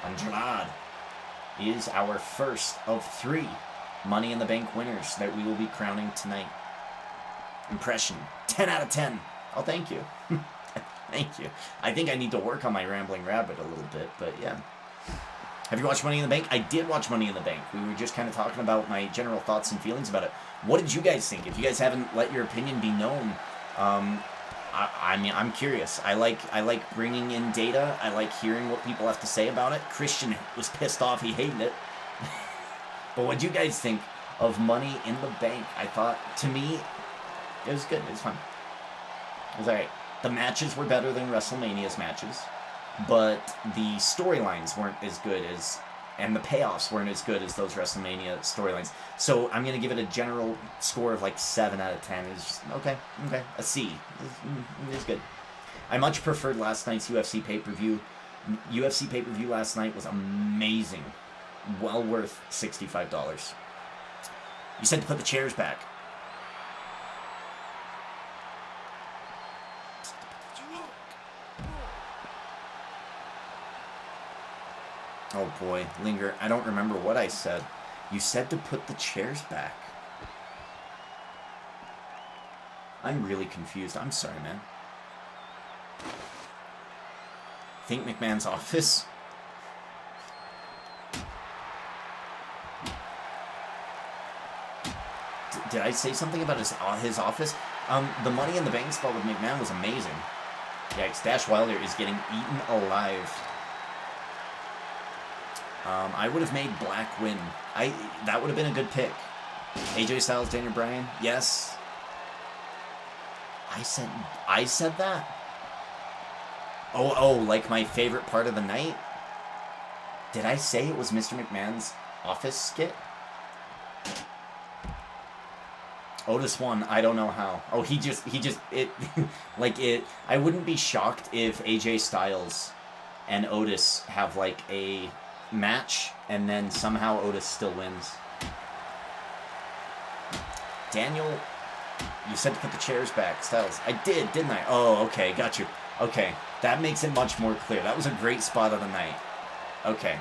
Andrade is our first of 3 Money in the Bank winners that we will be crowning tonight. Impression, 10 out of 10. Oh, thank you. Thank you. I think I need to work on my Rambling Rabbit a little bit, but yeah. Have you watched Money in the Bank? I did watch Money in the Bank. We were just kind of talking about my general thoughts and feelings about it. What did you guys think? If you guys haven't let your opinion be known, I mean, I'm curious. I like bringing in data. I like hearing what people have to say about it. Christian was pissed off. He hated it. But what do you guys think of Money in the Bank? I thought, to me, it was good. It was fun. It was alright. The matches were better than WrestleMania's matches, but the storylines weren't as good as, and the payoffs weren't as good as those WrestleMania storylines. So I'm going to give it a general score of like 7 out of 10. It's just, okay, a C. It's good. I much preferred last night's UFC pay-per-view. UFC pay-per-view last night was amazing. Well worth $65. You said to put the chairs back. Oh boy, Linger, I don't remember what I said. You said to put the chairs back. I'm really confused. I'm sorry, man. Think McMahon's office? Did I say something about his office? The Money in the Bank spot with McMahon was amazing. Yikes, Dash Wilder is getting eaten alive. I would have made Black win. That would have been a good pick. AJ Styles, Daniel Bryan, yes. I said that? Oh, like my favorite part of the night? Did I say it was Mr. McMahon's office skit? Otis won, I don't know how. Oh, I wouldn't be shocked if AJ Styles and Otis have like a match and then somehow Otis still wins. Daniel, you said to put the chairs back, Styles. I did, didn't I? Oh, okay, got you. Okay, that makes it much more clear. That was a great spot of the night. Okay.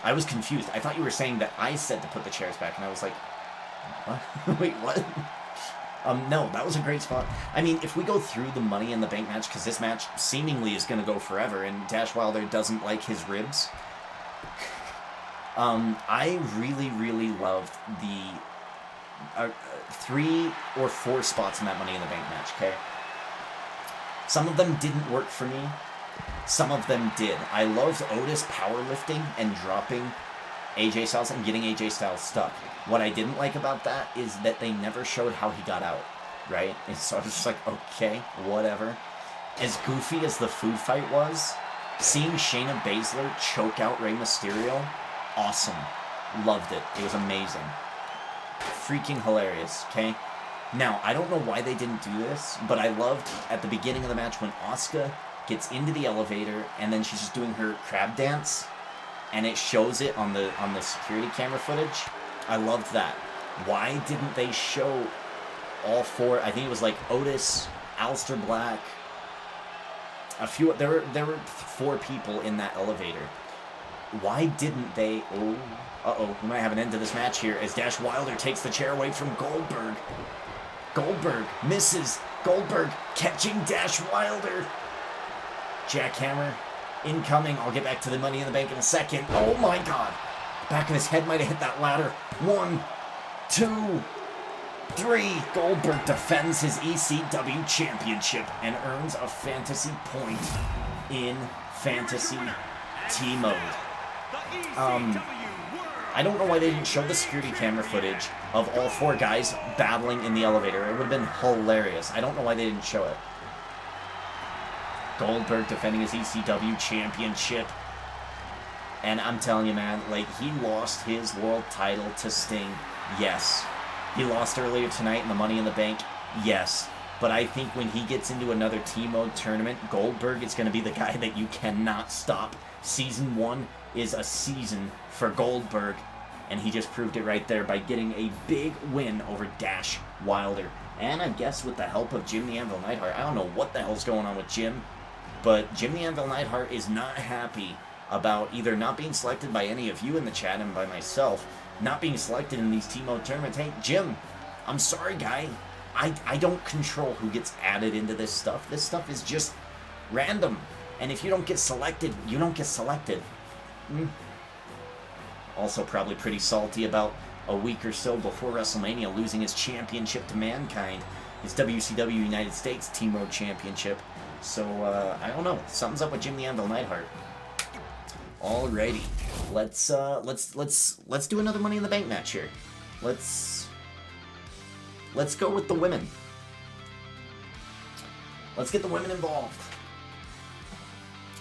I was confused. I thought you were saying that I said to put the chairs back, and I was like, what? Wait, what? No, that was a great spot. I mean, if we go through the Money in the Bank match, because this match seemingly is going to go forever, and Dash Wilder doesn't like his ribs, I really, really loved the 3 or 4 spots in that Money in the Bank match, okay? Some of them didn't work for me. Some of them did. I loved Otis powerlifting and dropping AJ Styles and getting AJ Styles stuck. What I didn't like about that is that they never showed how he got out, right? And so I was just like, okay, whatever. As goofy as the food fight was, seeing Shayna Baszler choke out Rey Mysterio, awesome. Loved it. It was amazing. Freaking hilarious, okay? Now, I don't know why they didn't do this, but I loved at the beginning of the match when Asuka gets into the elevator and then she's just doing her crab dance and it shows it on the security camera footage. I loved that. Why didn't they show all 4? I think it was like Otis, Aleister Black, a few. There were 4 people in that elevator. Why didn't they? Oh, we might have an end to this match here as Dash Wilder takes the chair away from Goldberg. Goldberg misses. Goldberg catching Dash Wilder. Jackhammer incoming. I'll get back to the Money in the Bank in a second. Oh my God. Back of his head might have hit that ladder. 1, 2, 3. Goldberg defends his ECW championship and earns a fantasy point in fantasy T-mode. I don't know why they didn't show the security camera footage of all 4 guys battling in the elevator. It would have been hilarious. I don't know why they didn't show it. Goldberg defending his ECW championship. And I'm telling you, man, like, he lost his world title to Sting. Yes. He lost earlier tonight in the Money in the Bank. Yes. But I think when he gets into another T-mode tournament, Goldberg is going to be the guy that you cannot stop. Season 1 is a season for Goldberg, and he just proved it right there by getting a big win over Dash Wilder. And I guess with the help of Jim the Anvil Neidhart, I don't know what the hell's going on with Jim, but Jim the Anvil Neidhart is not happy about either not being selected by any of you in the chat and by myself, not being selected in these T-mode tournaments. Hey, Jim, I'm sorry, guy. I don't control who gets added into this stuff. This stuff is just random. And if you don't get selected, you don't get selected. Also probably pretty salty about a week or so before WrestleMania losing his championship to Mankind, his WCW United States Team-Mode Championship. So, I don't know. Something's up with Jim the Anvil Neidhart. Alrighty. Let's do another Money in the Bank match here. Let's go with the women. Let's get the women involved.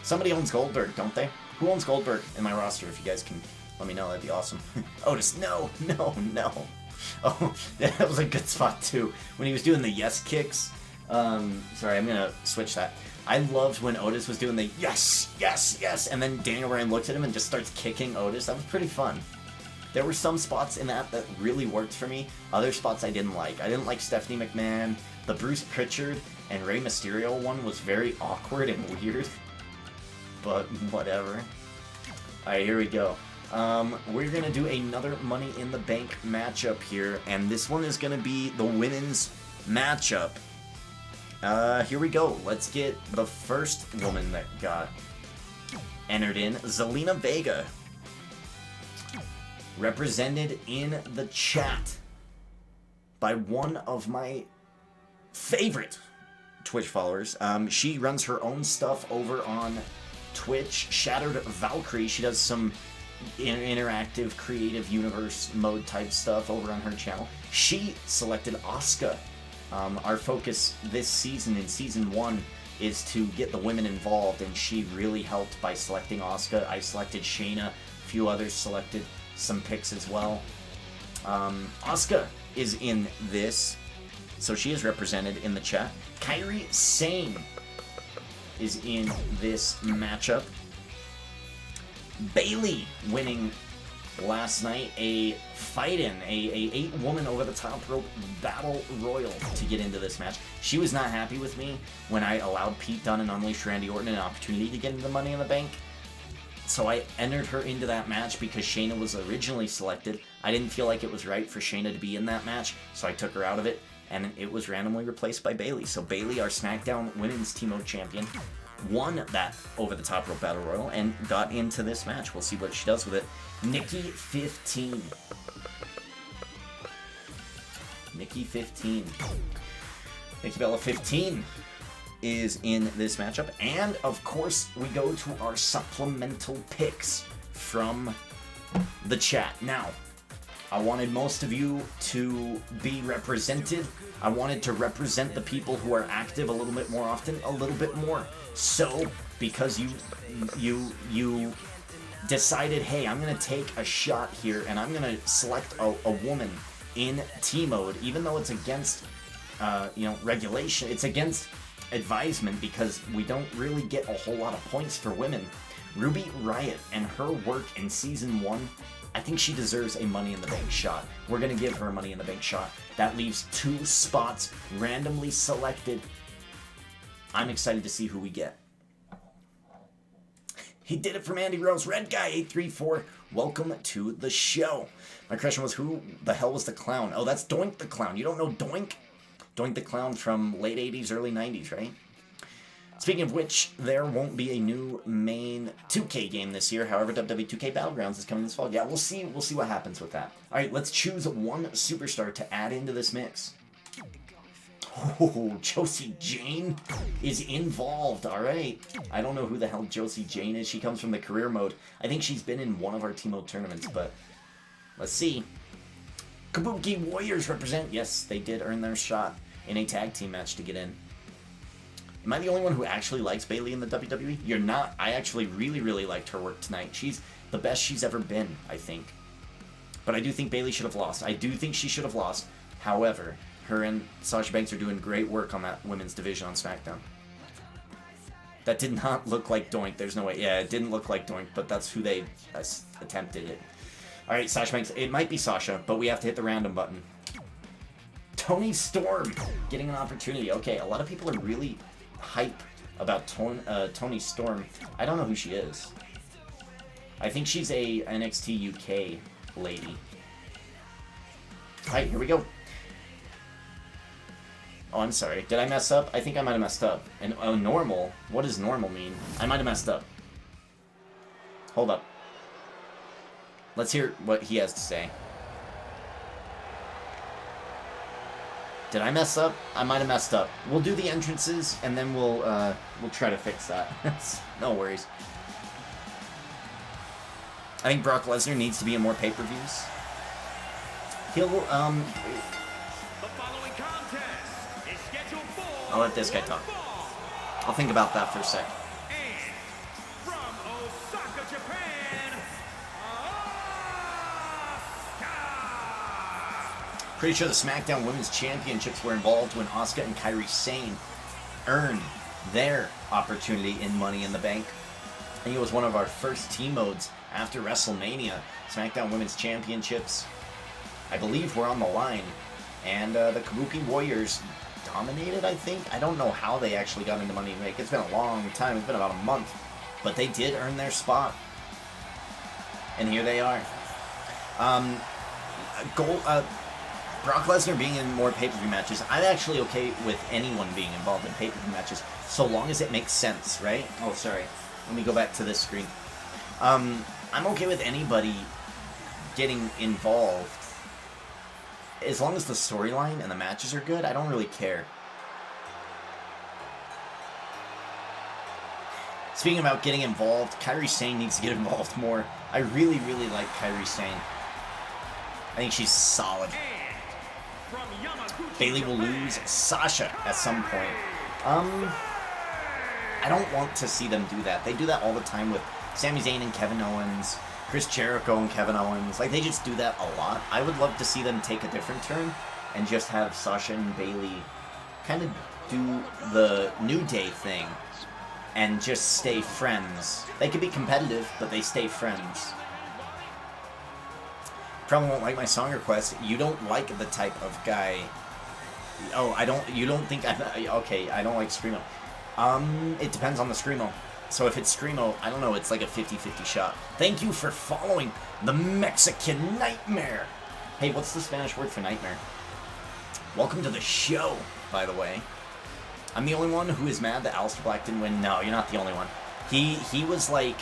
Somebody owns Goldberg, don't they? Who owns Goldberg in my roster? If you guys can let me know, that'd be awesome. Otis, no. Oh, that was a good spot too. When he was doing the yes kicks. Sorry, I'm gonna switch that. I loved when Otis was doing the yes, and then Daniel Bryan looks at him and just starts kicking Otis. That was pretty fun. There were some spots in that really worked for me. Other spots I didn't like. I didn't like Stephanie McMahon. The Bruce Pritchard and Rey Mysterio one was very awkward and weird. But whatever. Alright, here we go. We're going to do another Money in the Bank matchup here. And this one is going to be the women's matchup. Here we go. Let's get the first woman that got entered in. Zelina Vega. Represented in the chat by one of my favorite Twitch followers. She runs her own stuff over on Twitch. Shattered Valkyrie. She does some interactive, creative universe mode type stuff over on her channel. She selected Asuka. Our focus this season, in Season 1, is to get the women involved, and she really helped by selecting Asuka. I selected Shayna. A few others selected some picks as well. Asuka is in this, so she is represented in the chat. Kairi Sane is in this matchup. Bayley winning last night a fight-in, a 8-woman over-the-top rope battle royal to get into this match. She was not happy with me when I allowed Pete Dunne and Unleashed Randy Orton an opportunity to get into the Money in the Bank. So I entered her into that match because Shayna was originally selected. I didn't feel like it was right for Shayna to be in that match, so I took her out of it, and it was randomly replaced by Bayley. So Bayley, our SmackDown Women's Team-Mode Champion, won that over-the-top rope battle royal and got into this match. We'll see what she does with it. Nikki 15. Nikki Bella 15 is in this matchup. And, of course, we go to our supplemental picks from the chat. Now, I wanted most of you to be represented. I wanted to represent the people who are active a little bit more often, a little bit more. So, because you decided, hey, I'm going to take a shot here, and I'm going to select a woman in T-mode, even though it's against, regulation. It's against advisement because we don't really get a whole lot of points for women. Ruby Riott and her work in Season 1 I think she deserves a Money in the Bank shot. We're going to give her a Money in the Bank shot. That leaves 2 spots randomly selected. I'm excited to see who we get. He did it from Andy Rose. Red Guy 834. Welcome to the show. My question was, who the hell was the clown? Oh, that's Doink the Clown. You don't know Doink? Doink the Clown from late 80s, early 90s, right? Speaking of which, there won't be a new main 2K game this year. However, WWE 2K Battlegrounds is coming this fall. Yeah, we'll see what happens with that. All right, let's choose one superstar to add into this mix. Oh, Josie Jane is involved. All right. I don't know who the hell Josie Jane is. She comes from the career mode. I think she's been in one of our team mode tournaments, but let's see. Kabuki Warriors represent. Yes, they did earn their shot in a tag team match to get in. Am I the only one who actually likes Bayley in the WWE? You're not. I actually really, really liked her work tonight. She's the best she's ever been, I think. But I do think Bayley should have lost. I do think she should have lost. However, her and Sasha Banks are doing great work on that women's division on SmackDown. That did not look like Doink. There's no way. Yeah, it didn't look like Doink, but that's who they attempted it. All right, Sasha Banks. It might be Sasha, but we have to hit the random button. Toni Storm getting an opportunity. Okay, a lot of people are really hype about Toni Storm. I don't know who she is. I think she's a NXT UK lady. All right, here we go. Oh, I'm sorry. Did I mess up? I think I might have messed up. And normal? What does normal mean? I might have messed up. Hold up. Let's hear what he has to say. Did I mess up? I might have messed up. We'll do the entrances, and then we'll try to fix that. No worries. I think Brock Lesnar needs to be in more pay-per-views. He'll, The following contest is scheduled for I'll let this guy talk. I'll think about that for a sec. And from Osaka, Japan, Asuka. Pretty sure the SmackDown Women's Championships were involved when Asuka and Kairi Sane earned their opportunity in Money in the Bank. I think it was one of our first team modes after WrestleMania. SmackDown Women's Championships, I believe, were on the line. And the Kabuki Warriors dominated, I think. I don't know how they actually got into Money in the Bank. It's been a long time. It's been about a month. But they did earn their spot. And here they are. Brock Lesnar being in more pay-per-view matches, I'm actually okay with anyone being involved in pay-per-view matches, so long as it makes sense, right? Oh, sorry. Let me go back to this screen. I'm okay with anybody getting involved. As long as the storyline and the matches are good, I don't really care. Speaking about getting involved, Kairi Sane needs to get involved more. I really, really like Kairi Sane. I think she's solid. Bayley will lose Sasha at some point. I don't want to see them do that. They do that all the time with Sami Zayn and Kevin Owens, Chris Jericho and Kevin Owens. Like, they just do that a lot. I would love to see them take a different turn and just have Sasha and Bayley kind of do the New Day thing and just stay friends. They could be competitive, but they stay friends. Probably won't like my song request. You don't like the type of guy. Oh, you don't think okay, I don't like Screamo. It depends on the Screamo. So if it's Screamo, I don't know, it's like a 50-50 shot. Thank you for following the Mexican Nightmare. Hey, what's the Spanish word for nightmare? Welcome to the show, by the way. I'm the only one who is mad that Aleister Black didn't win. No, you're not the only one. He was like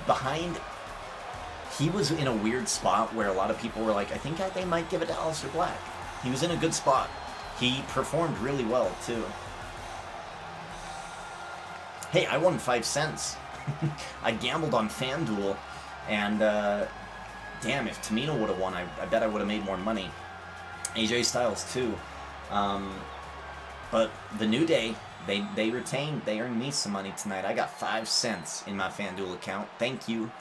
behind. He was in a weird spot where a lot of people were like, I think they might give it to Aleister Black. He was in a good spot. He performed really well, too. Hey, I won 5 cents. I gambled on FanDuel, and damn, if Tamina would have won, I bet I would have made more money. AJ Styles, too. But the New Day, they retained, they earned me some money tonight. I got 5 cents in my FanDuel account. Thank you.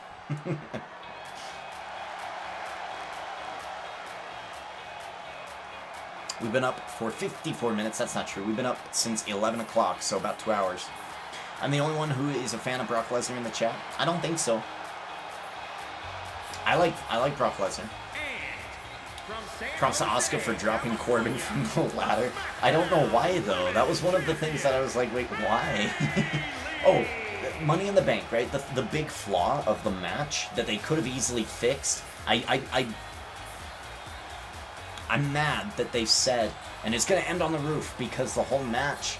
We've been up for 54 minutes. That's not true. We've been up since 11 o'clock, so about 2 hours. I'm the only one who is a fan of Brock Lesnar in the chat? I don't think so. I like Brock Lesnar. Props to Asuka for dropping Corbin from the ladder. I don't know why, though. That was one of the things that I was like, wait, why? Oh, Money in the Bank, right? The big flaw of the match that they could have easily fixed. I'm mad that they said, and it's going to end on the roof, because the whole match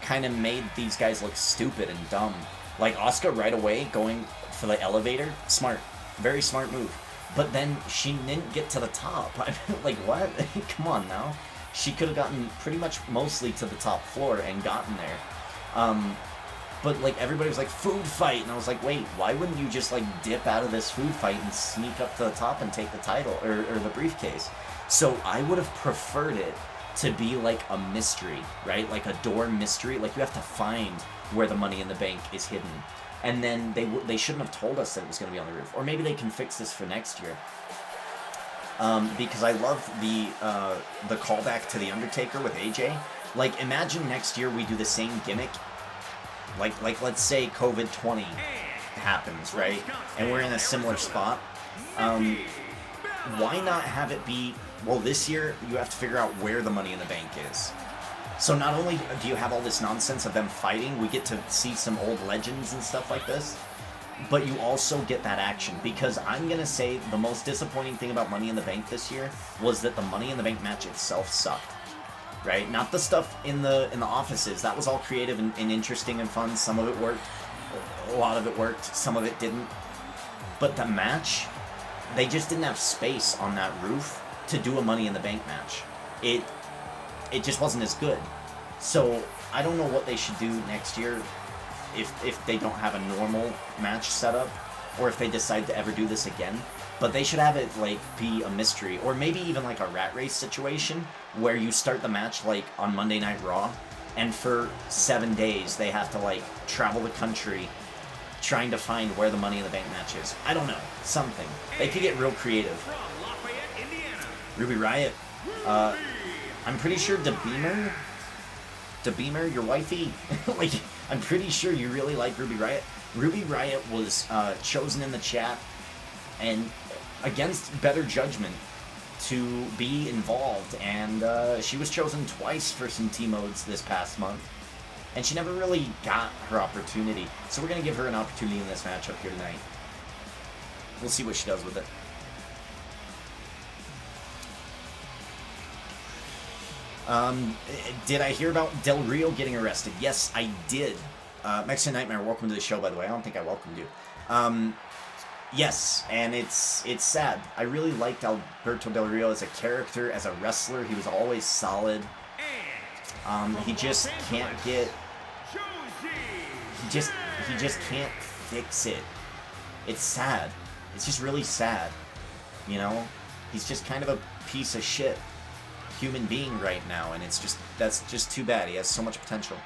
kind of made these guys look stupid and dumb. Like, Asuka right away going for the elevator, smart. Very smart move. But then she didn't get to the top. I mean, like, what? Come on now. She could have gotten pretty much mostly to the top floor and gotten there. But, like, everybody was like, food fight. And I was like, wait, why wouldn't you just, like, dip out of this food fight and sneak up to the top and take the title, or the briefcase? So I would have preferred it to be like a mystery, right? Like a door mystery. Like, you have to find where the Money in the Bank is hidden. And then they shouldn't have told us that it was going to be on the roof. Or maybe they can fix this for next year. Because I love the callback to The Undertaker with AJ. Like, imagine next year we do the same gimmick. Like let's say COVID-20 happens, right? And we're in a similar spot. Why not have it be, well, this year you have to figure out where the Money in the Bank is. So not only do you have all this nonsense of them fighting, we get to see some old legends and stuff like this, but you also get that action. Because I'm going to say the most disappointing thing about Money in the Bank this year was that the Money in the Bank match itself sucked. Right? Not the stuff in the offices. That was all creative and interesting and fun. Some of it worked. A lot of it worked. Some of it didn't. But the match, they just didn't have space on that roof to do a Money in the Bank match. It just wasn't as good. So I don't know what they should do next year if they don't have a normal match setup, or if they decide to ever do this again. But they should have it, like, be a mystery, or maybe even like a rat race situation where you start the match like on Monday Night Raw, and for 7 days they have to like travel the country trying to find where the Money in the Bank match is. I don't know, something. They could get real creative. Ruby Riott. I'm pretty sure DeBeamer, your wifey, like, I'm pretty sure you really like Ruby Riott. Ruby Riott was chosen in the chat, and against better judgment, to be involved, and she was chosen twice for some T-modes this past month, and she never really got her opportunity. So we're going to give her an opportunity in this matchup here tonight. We'll see what she does with it. Did I hear about Del Rio getting arrested? Yes, I did. Mexican Nightmare, welcome to the show, by the way. I don't think I welcomed you. Yes, and it's sad. I really liked Alberto Del Rio as a character, as a wrestler. He was always solid. He just can't get... He just can't fix it. It's sad. It's just really sad. You know? He's just kind of a piece of shit human being right now, and that's just too bad. He has so much potential.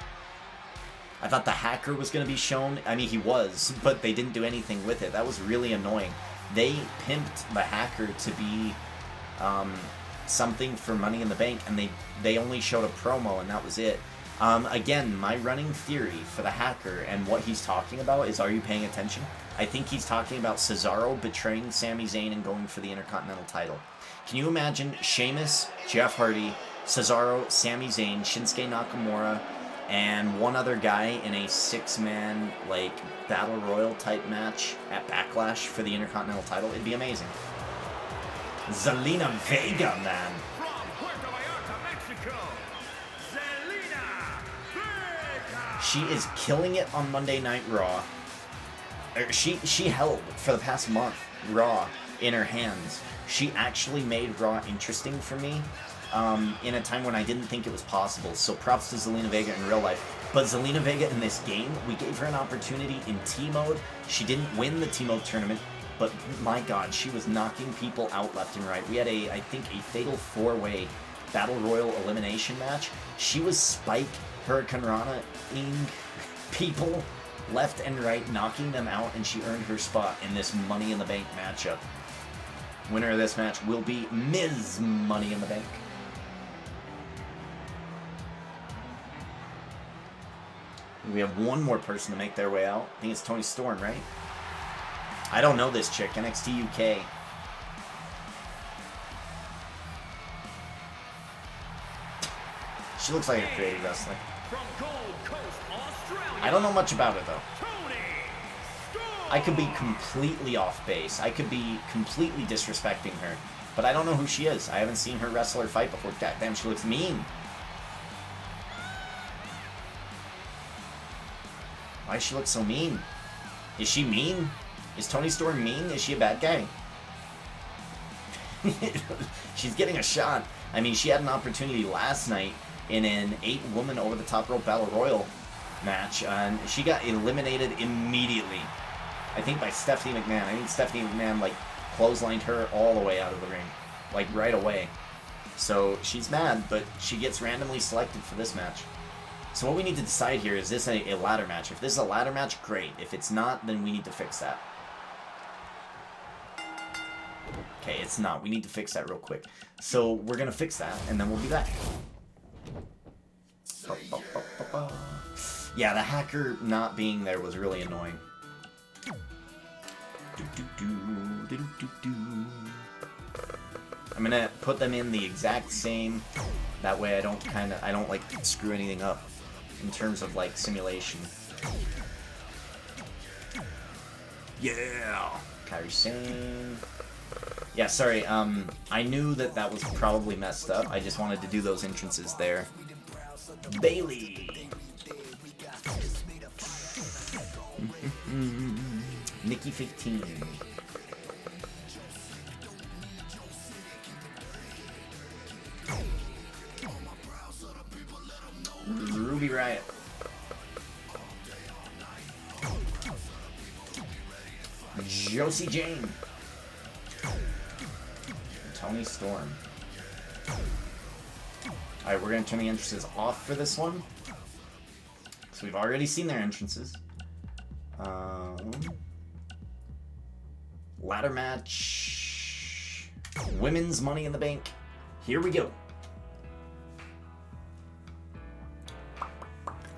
I thought the hacker was going to be shown. I mean, he was, but they didn't do anything with it. That was really annoying. They pimped the hacker to be something for Money in the Bank, and they only showed a promo, and that was it. Again, my running theory for the hacker and what he's talking about is, are you paying attention? I think he's talking about Cesaro betraying Sami Zayn and going for the Intercontinental title. Can you imagine Sheamus, Jeff Hardy, Cesaro, Sami Zayn, Shinsuke Nakamura, and one other guy in a 6-man, like, Battle Royal type match at Backlash for the Intercontinental title? It'd be amazing. Zelina Vega, man. From Puerto Vallarta, Mexico, Zelina Vega. She is killing it on Monday Night Raw. She held, for the past month, Raw in her hands. She actually made Raw interesting for me. In a time when I didn't think it was possible. So props to Zelina Vega in real life. But Zelina Vega in this game, we gave her an opportunity in T-mode. She didn't win the T-mode tournament, but my god, she was knocking people out left and right. We had I think a fatal 4-way Battle Royal elimination match. She was Spike, Hurricane Rana-ing people left and right, knocking them out, and she earned her spot in this Money in the Bank matchup. Winner of this match will be Ms. Money in the Bank. We have one more person to make their way out. I think it's Tony Storm, right? I don't know this chick. NXT UK. She looks like a creative wrestler. From Gold Coast, Australia, I don't know much about her, though. Tony Storm. I could be completely off base. I could be completely disrespecting her. But I don't know who she is. I haven't seen her wrestle or fight before. God damn, she looks mean. Why does she look so mean? Is she mean? Is Tony Storm mean? Is she a bad guy? She's getting a shot. I mean, she had an opportunity last night in an 8-woman over-the-top rope battle royal match, and she got eliminated immediately. I think by Stephanie McMahon. I think Stephanie McMahon, like, clotheslined her all the way out of the ring. Like, right away. So, she's mad, but she gets randomly selected for this match. So what we need to decide here, is this a ladder match? If this is a ladder match, great. If it's not, then we need to fix that. Okay, it's not. We need to fix that real quick. So we're going to fix that, and then we'll be back. Yeah, the hacker not being there was really annoying. I'm going to put them in the exact same. That way I don't like screw anything up in terms of like simulation. Yeah. Kairi Sane. Yeah, sorry, I knew that was probably messed up. I just wanted to do those entrances there. Bailey! Nikki 15. Ruby Riott. Josie Jane. Tony Storm. Alright, we're going to turn the entrances off for this one. So we've already seen their entrances. Ladder match. Women's Money in the Bank. Here we go.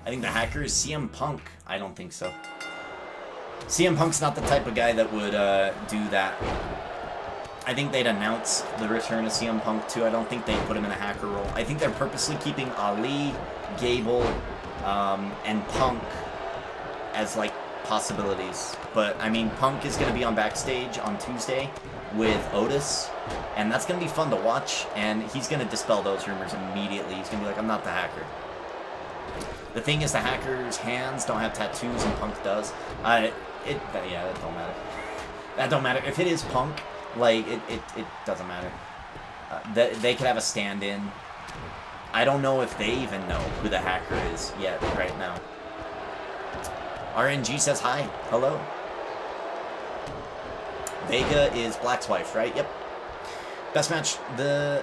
I think the hacker is CM Punk. I don't think so. CM Punk's not the type of guy that would do that. I think they'd announce the return of CM Punk too. I don't think they'd put him in a hacker role. I think they're purposely keeping Ali, Gable, and Punk as like possibilities. But I mean, Punk is going to be on Backstage on Tuesday with Otis, and that's going to be fun to watch, and he's going to dispel those rumors immediately. He's going to be like, I'm not the hacker. The thing is, the hacker's hands don't have tattoos, and Punk does. Yeah, that don't matter. That don't matter. If it is Punk, like, it doesn't matter. They could have a stand-in. I don't know if they even know who the hacker is yet, right now. RNG says hi. Hello. Vega is Black's wife, right? Yep. Best match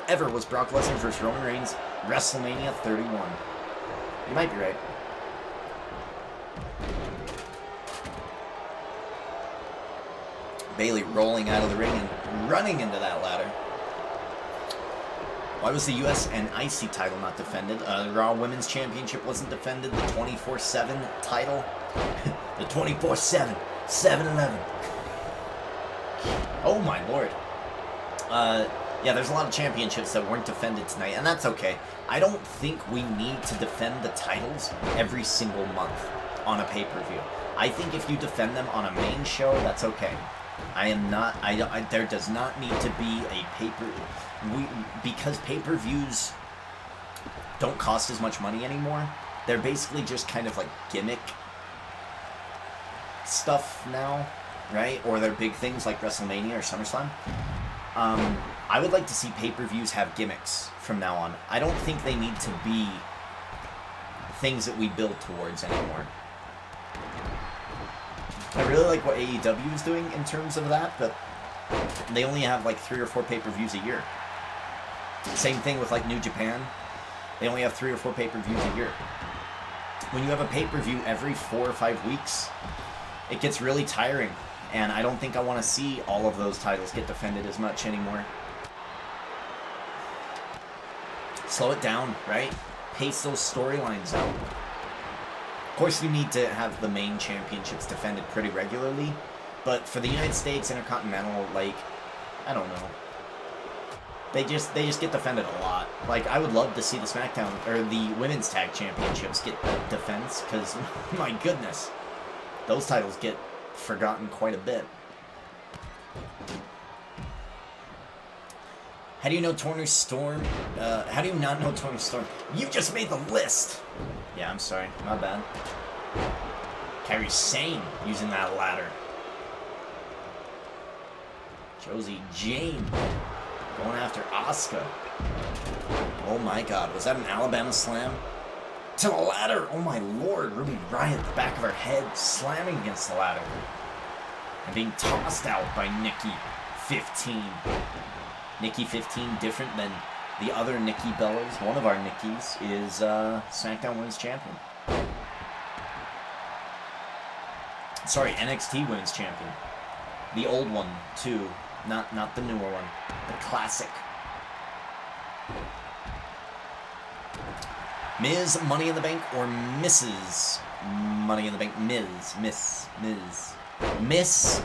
ever was Brock Lesnar versus Roman Reigns, WrestleMania 31. You might be right. Bailey rolling out of the ring and running into that ladder. Why was the US and IC title not defended? The Raw Women's Championship wasn't defended. The 24/7 title. The 24/7. 7-Eleven. Oh my lord. Yeah, there's a lot of championships that weren't defended tonight, and that's okay. I don't think we need to defend the titles every single month on a pay-per-view. I think if you defend them on a main show, that's okay. There does not need to be a because pay-per-views don't cost as much money anymore. They're basically just kind of like gimmick stuff now, right? Or they're big things like WrestleMania or SummerSlam. I would like to see pay-per-views have gimmicks from now on. I don't think they need to be things that we build towards anymore. I really like what AEW is doing in terms of that, but they only have like 3 or 4 pay-per-views a year. Same thing with like New Japan. They only have 3 or 4 pay-per-views a year. When you have a pay-per-view every 4 or 5 weeks, it gets really tiring. And I don't think I want to see all of those titles get defended as much anymore. Slow it down, right? Pace those storylines out. Of course, you need to have the main championships defended pretty regularly. But for the United States Intercontinental, like, I don't know. They just get defended a lot. Like, I would love to see the SmackDown, or the Women's Tag Championships get defense, because, my goodness, those titles get forgotten quite a bit. How do you know Tornur Storm? How do you not know Tornur Storm? You just made the list! Yeah, I'm sorry. My bad. Kairi Sane using that ladder. Josie Jane going after Asuka. Oh my god, was that an Alabama slam? To the ladder! Oh my lord, Ruby Riott, the back of her head, slamming against the ladder. And being tossed out by Nikki 15. Nikki 15, different than the other Nikki Bellas. One of our Nikkis is SmackDown Women's Champion. Sorry, NXT Women's Champion. The old one, too. Not the newer one. The classic. Ms. Money in the Bank or Mrs. Money in the Bank? Miss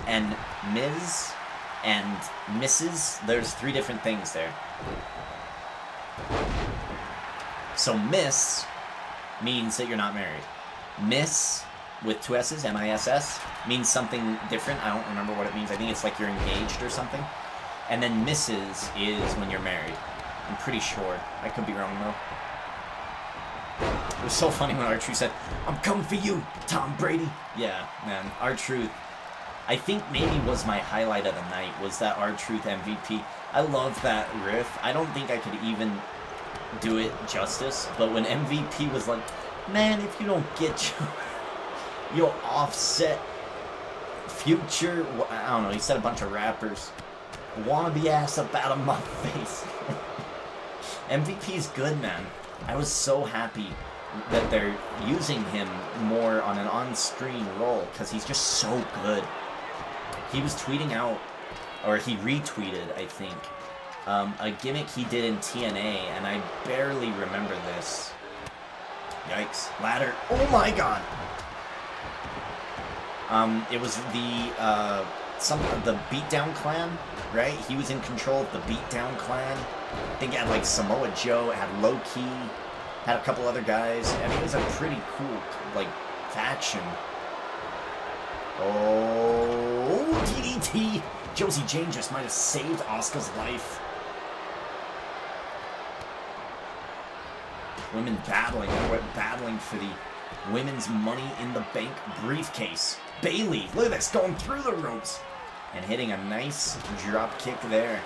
and Ms. and Mrs. There's 3 different things there. So Miss means that you're not married. Miss with 2 S's, M-I-S-S, means something different. I don't remember what it means. I think it's like you're engaged or something. And then Mrs. is when you're married. I'm pretty sure. I could be wrong, though. It was so funny when R-Truth said, "I'm coming for you, Tom Brady." Yeah, man, R-Truth. I think maybe was my highlight of the night, was that R-Truth MVP. I love that riff. I don't think I could even do it justice, but when MVP was like, "Man, if you don't get your Offset, Future," I don't know, he said a bunch of rappers, "wannabe ass up out of my face." MVP's good, man. I was so happy that they're using him more on an on-screen role, because he's just so good. He was tweeting out, or he retweeted, I think, a gimmick he did in TNA, and I barely remember this. Yikes. Ladder. Oh my god! It was the Beatdown Clan, right? He was in control of the Beatdown Clan. I think it had like Samoa Joe, it had Low Key, had a couple other guys. I mean, it was a pretty cool, like, faction. Oh, DDT! Josie Jane just might have saved Asuka's life. Women battling. We're battling for the Women's Money in the Bank briefcase. Bayley, look at this, going through the ropes and hitting a nice drop kick there.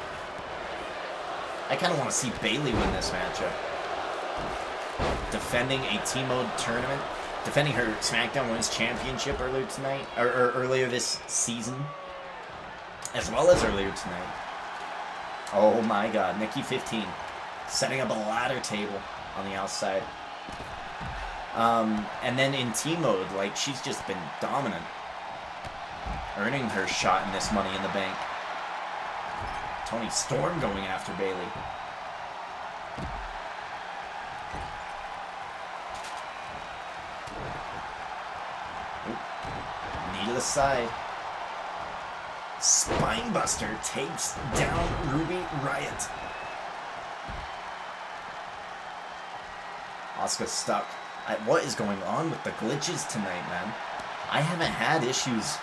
I kind of want to see Bayley win this matchup. Defending a T-Mode tournament, defending her SmackDown Women's Championship earlier tonight, or earlier this season, as well as earlier tonight. Oh my god, Nikki 15 setting up a ladder table on the outside. And then in T-Mode, like, she's just been dominant, earning her shot in this Money in the Bank. Toni Storm going after Bayley. Knee to the side. Spinebuster takes down Ruby Riott. Asuka's stuck. What is going on with the glitches tonight, man? I haven't had issues.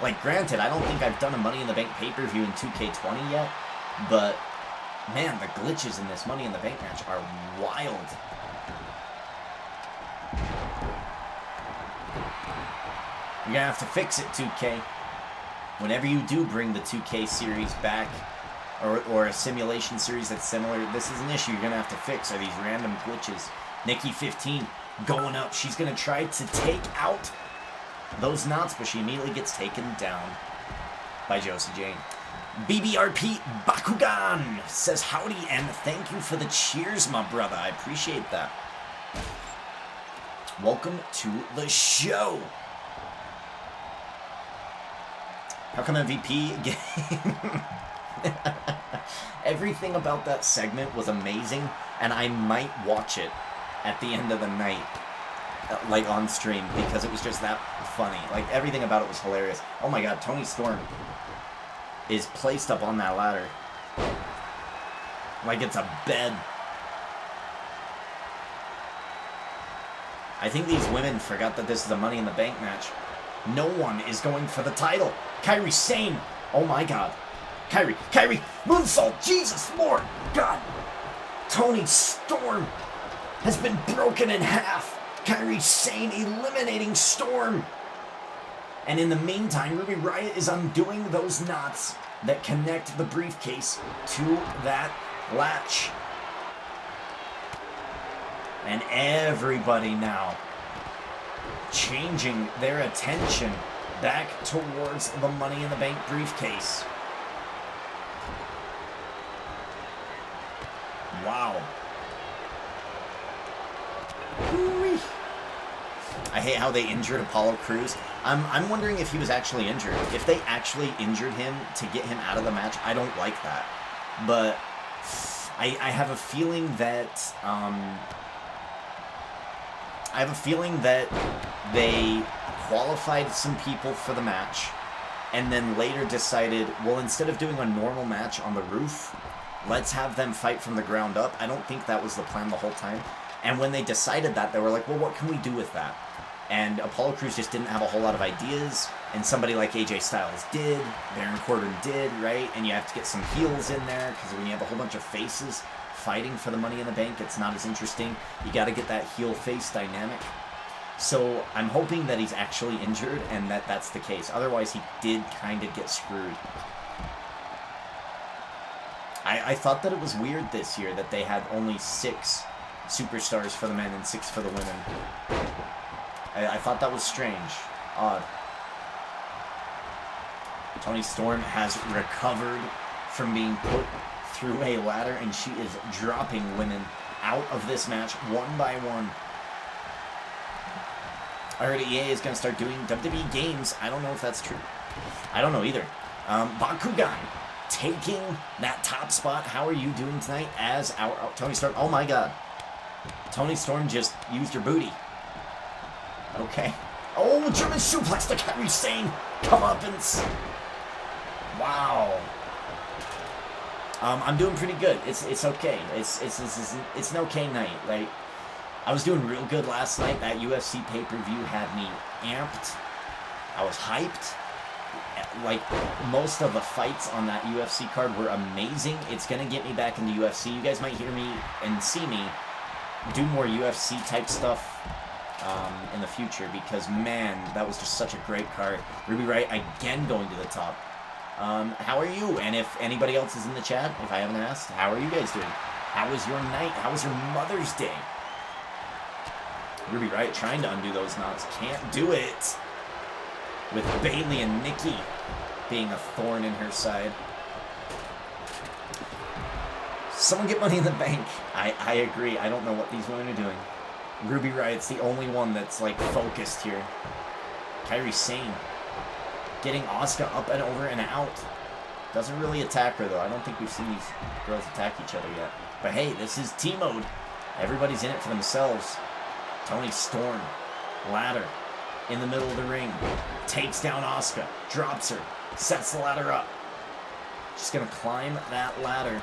Like, granted, I don't think I've done a Money in the Bank pay-per-view in 2K20 yet, but, man, the glitches in this Money in the Bank match are wild. You're gonna have to fix it, 2K. Whenever you do bring the 2K series back, or a simulation series that's similar, this is an issue you're gonna have to fix, are these random glitches. Nikki 15 going up. She's gonna try to take out those knots, but she immediately gets taken down by Josie Jane. BBRP Bakugan says howdy and thank you for the cheers, my brother. I appreciate that. Welcome to the show. How come MVP game? Everything about that segment was amazing, and I might watch it at the end of the night. like on stream because it was just that funny. Like everything about it was hilarious. Oh my god, Toni Storm is placed up on that ladder like it's a bed. I think these women forgot that this is a Money in the Bank match. No one is going for the title. Kairi Sane. Oh my god. Kairi. Moonsault. Jesus Lord. God. Toni Storm has been broken in half. Kairi Sane eliminating Storm. And in the meantime, Ruby Riott is undoing those knots that connect the briefcase to that latch. And everybody now changing their attention back towards the Money in the Bank briefcase. Wow. Woo-wee. I hate how they injured Apollo Crews. I'm wondering if he was actually injured. If they actually injured him to get him out of the match, I don't like that. But I have a feeling that they qualified some people for the match and then later decided, well, instead of doing a normal match on the roof, let's have them fight from the ground up. I don't think that was the plan the whole time. And when they decided that, they were like, well, what can we do with that? And Apollo Crews just didn't have a whole lot of ideas, and somebody like AJ Styles did, Baron Corbin did, right? And you have to get some heels in there, because when you have a whole bunch of faces fighting for the Money in the Bank, it's not as interesting. You got to get that heel-face dynamic. So I'm hoping that he's actually injured and that that's the case. Otherwise, he did kind of get screwed. I thought that it was weird this year that they had only 6 superstars for the men and 6 for the women. I thought that was strange. Odd. Toni Storm has recovered from being put through a ladder, and she is dropping women out of this match one by one. I heard EA is going to start doing WWE games. I don't know if that's true. I don't know either. Bakugan taking that top spot. How are you doing tonight as our Toni Storm? Oh my god. Toni Storm just used your booty. Okay. Oh, German suplex to Kairi Sane. Comeuppance. Wow. I'm doing pretty good. It's okay. It's an okay night. Like, I was doing real good last night. That UFC pay-per-view had me amped. I was hyped. Like, most of the fights on that UFC card were amazing. It's gonna get me back into UFC. You guys might hear me and see me do more UFC type stuff in the future, because man, that was just such a great card. Ruby Riott again going to the top. How are you? And if anybody else is in the chat, if I haven't asked, how are you guys doing? How was your night? How was your Mother's Day? Ruby Riott trying to undo those knots. Can't do it. With Bayley and Nikki being a thorn in her side. Someone get Money in the Bank. I agree. I don't know what these women are doing. Ruby Riott's the only one that's, like, focused here. Kairi Sane getting Asuka up and over and out. Doesn't really attack her, though. I don't think we've seen these girls attack each other yet. But hey, this is T-mode. Everybody's in it for themselves. Toni Storm. Ladder. In the middle of the ring. Takes down Asuka. Drops her. Sets the ladder up. Just gonna climb that ladder.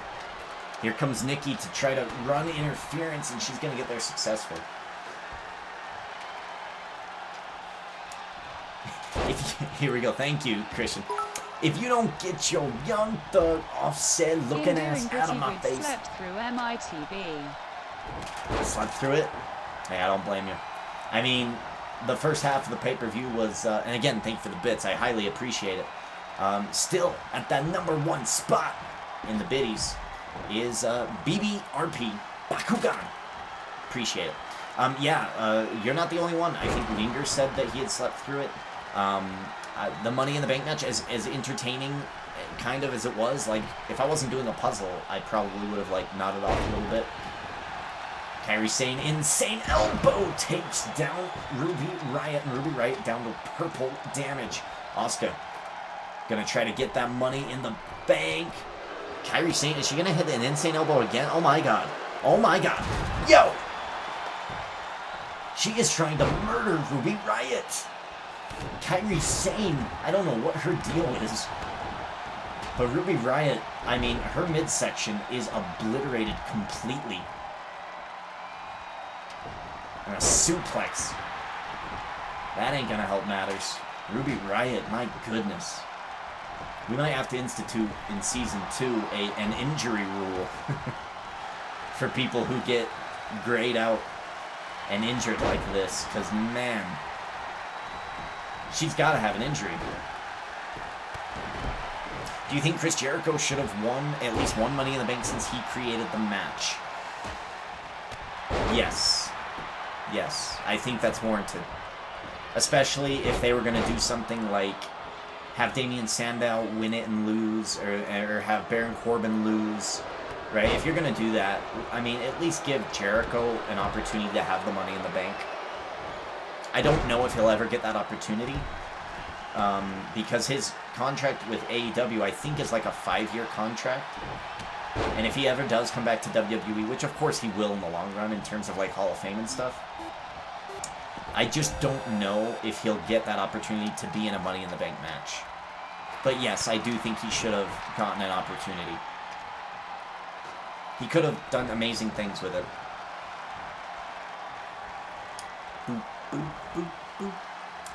Here comes Nikki to try to run interference, and she's gonna get there successfully. Here we go. Thank you, Christian. If you don't get your young thug Offset looking ass out of my face. Slept through MITB. Slept through it? Hey, I don't blame you. I mean, the first half of the pay-per-view was, and again, thank you for the bits. I highly appreciate it. Still, at that #1 spot in the biddies is BBRP Bakugan. Appreciate it. You're not the only one. I think Linger said that he had slept through it. The Money in the Bank match, as entertaining kind of as it was, like, if I wasn't doing a puzzle, I probably would have, like, nodded off a little bit. Kairi Sane, insane elbow, takes down Ruby Riott, and Ruby Riott down to purple damage. Asuka gonna try to get that Money in the Bank. Kairi Sane, is she gonna hit an insane elbow again? Oh my god. Oh my god. Yo! She is trying to murder Ruby Riott. Kairi Sane, I don't know what her deal is. But Ruby Riott, I mean, her midsection is obliterated completely. And a suplex. That ain't gonna help matters. Ruby Riott, my goodness. We might have to institute in Season 2 an injury rule for people who get grayed out and injured like this. Because, man, she's got to have an injury. Do you think Chris Jericho should have won at least one Money in the Bank since he created the match? Yes. Yes, I think that's warranted. Especially if they were going to do something like have Damian Sandow win it and lose, or have Baron Corbin lose, right? If you're going to do that, I mean, at least give Jericho an opportunity to have the Money in the Bank. I don't know if he'll ever get that opportunity, because his contract with AEW, I think, is like a 5-year contract. And if he ever does come back to WWE, which of course he will in the long run in terms of like Hall of Fame and stuff, I just don't know if he'll get that opportunity to be in a Money in the Bank match. But yes, I do think he should have gotten an opportunity. He could have done amazing things with it. Boop, boop, boop, boop.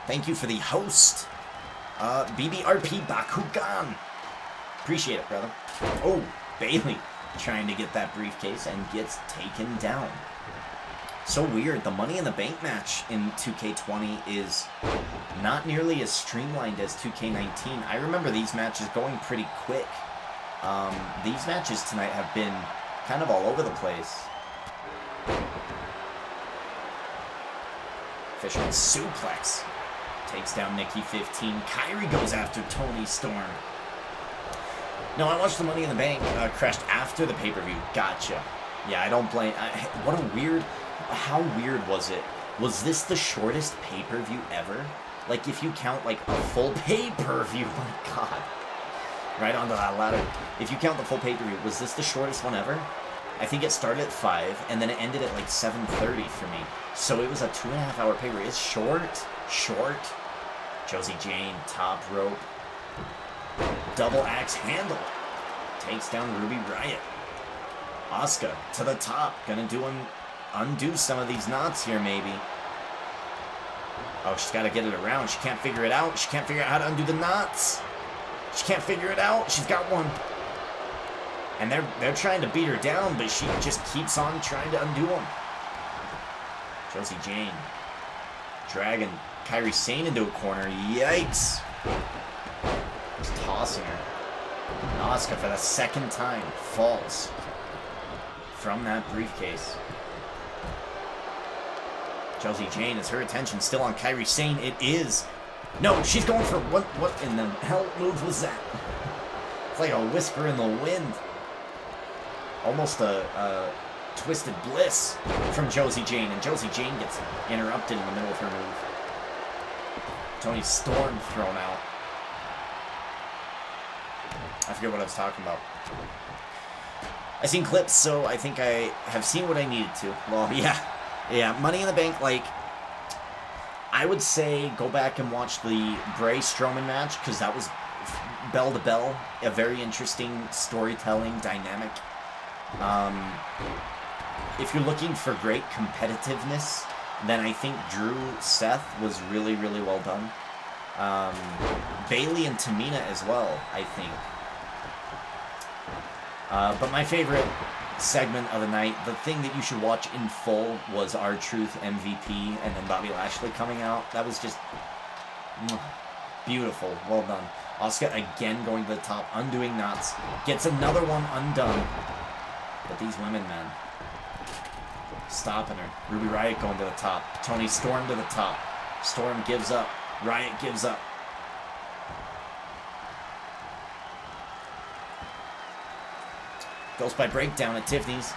Thank you for the host, BBRP Bakugan. Appreciate it, brother. Oh, Bailey trying to get that briefcase and gets taken down. So weird. The Money in the Bank match in 2K20 is not nearly as streamlined as 2K19. I remember these matches going pretty quick. These matches tonight have been kind of all over the place. Fisherman suplex. Takes down Nikki 15. Kairi goes after Toni Storm. No, I watched the Money in the Bank crashed after the pay-per-view. Gotcha. Yeah, I don't blame... what a weird... How weird was it? Was this the shortest pay-per-view ever? Like, if you count, like, a full pay-per-view, my god. Right onto that ladder. If you count the full pay-per-view, was this the shortest one ever? I think it started at 5, and then it ended at, like, 7:30 for me. So it was a 2.5-hour pay-per-view. It's short. Short. Josie Jane, top rope. Double axe handle. Takes down Ruby Riott. Asuka to the top. Gonna undo some of these knots here, maybe. Oh, she's got to get it around. She can't figure it out. She can't figure out how to undo the knots. She can't figure it out. She's got one. And they're trying to beat her down, but she just keeps on trying to undo them. Josie Jane dragging Kairi Sane into a corner. Yikes. Just tossing her. And Asuka, for the second time, falls from that briefcase. Josie Jane, is her attention still on Kairi Sane? It is. No, she's going for what in the hell move was that? It's like a whisper in the wind. Almost a twisted bliss from Josie Jane, and Josie Jane gets interrupted in the middle of her move. Toni Storm thrown out. I forget what I was talking about. I've seen clips, so I think I have seen what I needed to. Well, yeah, Money in the Bank, like, I would say go back and watch the Bray Strowman match, because that was bell to bell, a very interesting storytelling dynamic. If you're looking for great competitiveness, then I think Drew Seth was really, really well done. Bailey and Tamina as well, I think. But my favorite segment of the night, the thing that you should watch in full, was R-Truth MVP and then Bobby Lashley coming out. That was just beautiful. Well done. Asuka again going to the top, undoing knots. Gets another one undone. But these women, man, stopping her. Ruby Riott going to the top. Toni Storm to the top. Storm gives up. Riott gives up. Goes by breakdown at Tiffany's.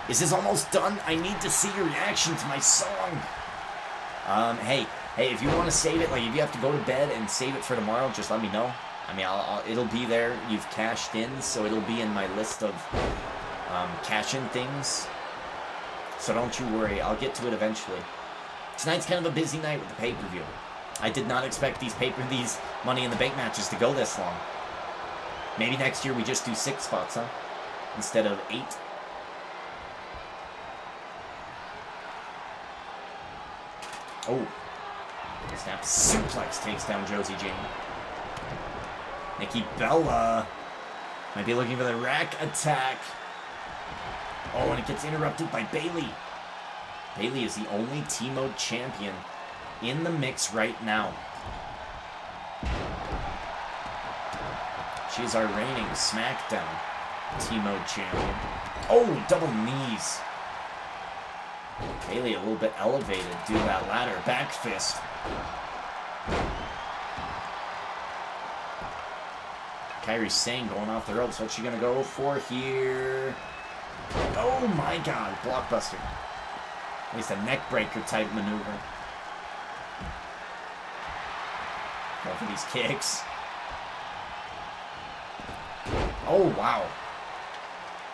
Is this almost done? I need to see your reaction to my song. Hey, if you want to save it, like if you have to go to bed and save it for tomorrow, just let me know. I mean, it'll be there. You've cashed in, so it'll be in my list of cash-in things. So don't you worry. I'll get to it eventually. Tonight's kind of a busy night with the pay-per-view. I did not expect these Money in the Bank matches to go this long. Maybe next year we just do 6 spots, huh? Instead of 8. Oh. Snap suplex takes down Josie Jane. Nikki Bella might be looking for the rack attack. Oh, and it gets interrupted by Bayley. Bayley is the only T-Mode champion in the mix right now. She's our reigning SmackDown T-Mode champion. Oh, double knees. Bayley a little bit elevated due to that ladder. Back fist. Kairi Sane going off the ropes. What's she going to go for here? Oh my god. Blockbuster. At least a neckbreaker type maneuver. Going for these kicks. Oh, wow.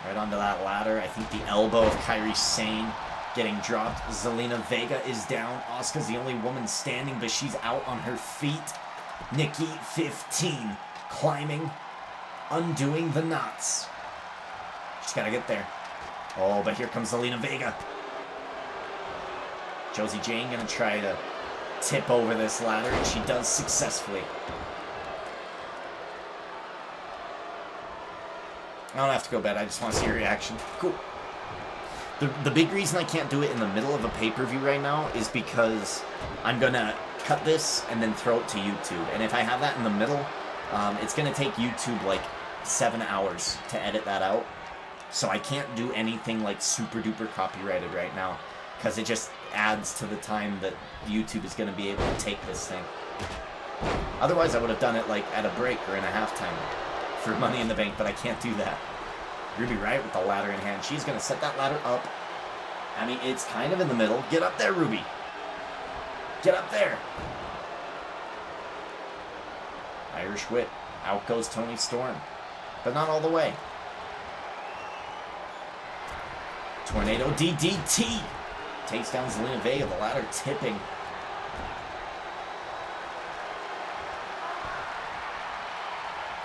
Right onto that ladder. I think the elbow of Kairi Sane getting dropped. Zelina Vega is down. Asuka's the only woman standing, but she's out on her feet. Nikki, 15. Climbing. Undoing the knots. She's got to get there. Oh, but here comes Zelina Vega. Josie Jane going to try to tip over this ladder, and she does successfully. I don't have to go bed. I just want to see your reaction. Cool. The big reason I can't do it in the middle of a pay-per-view right now is because I'm going to cut this and then throw it to YouTube. And if I have that in the middle, it's going to take YouTube like 7 hours to edit that out. So I can't do anything like super-duper copyrighted right now because it just adds to the time that YouTube is going to be able to take this thing. Otherwise, I would have done it like at a break or in a halftime for Money in the Bank, but I can't do that. Ruby Riott with the ladder in hand. She's going to set that ladder up. I mean, it's kind of in the middle. Get up there, Ruby. Get up there. Irish Whip. Out goes Toni Storm. But not all the way. Tornado DDT. Takes down Zelina Vega. The ladder tipping.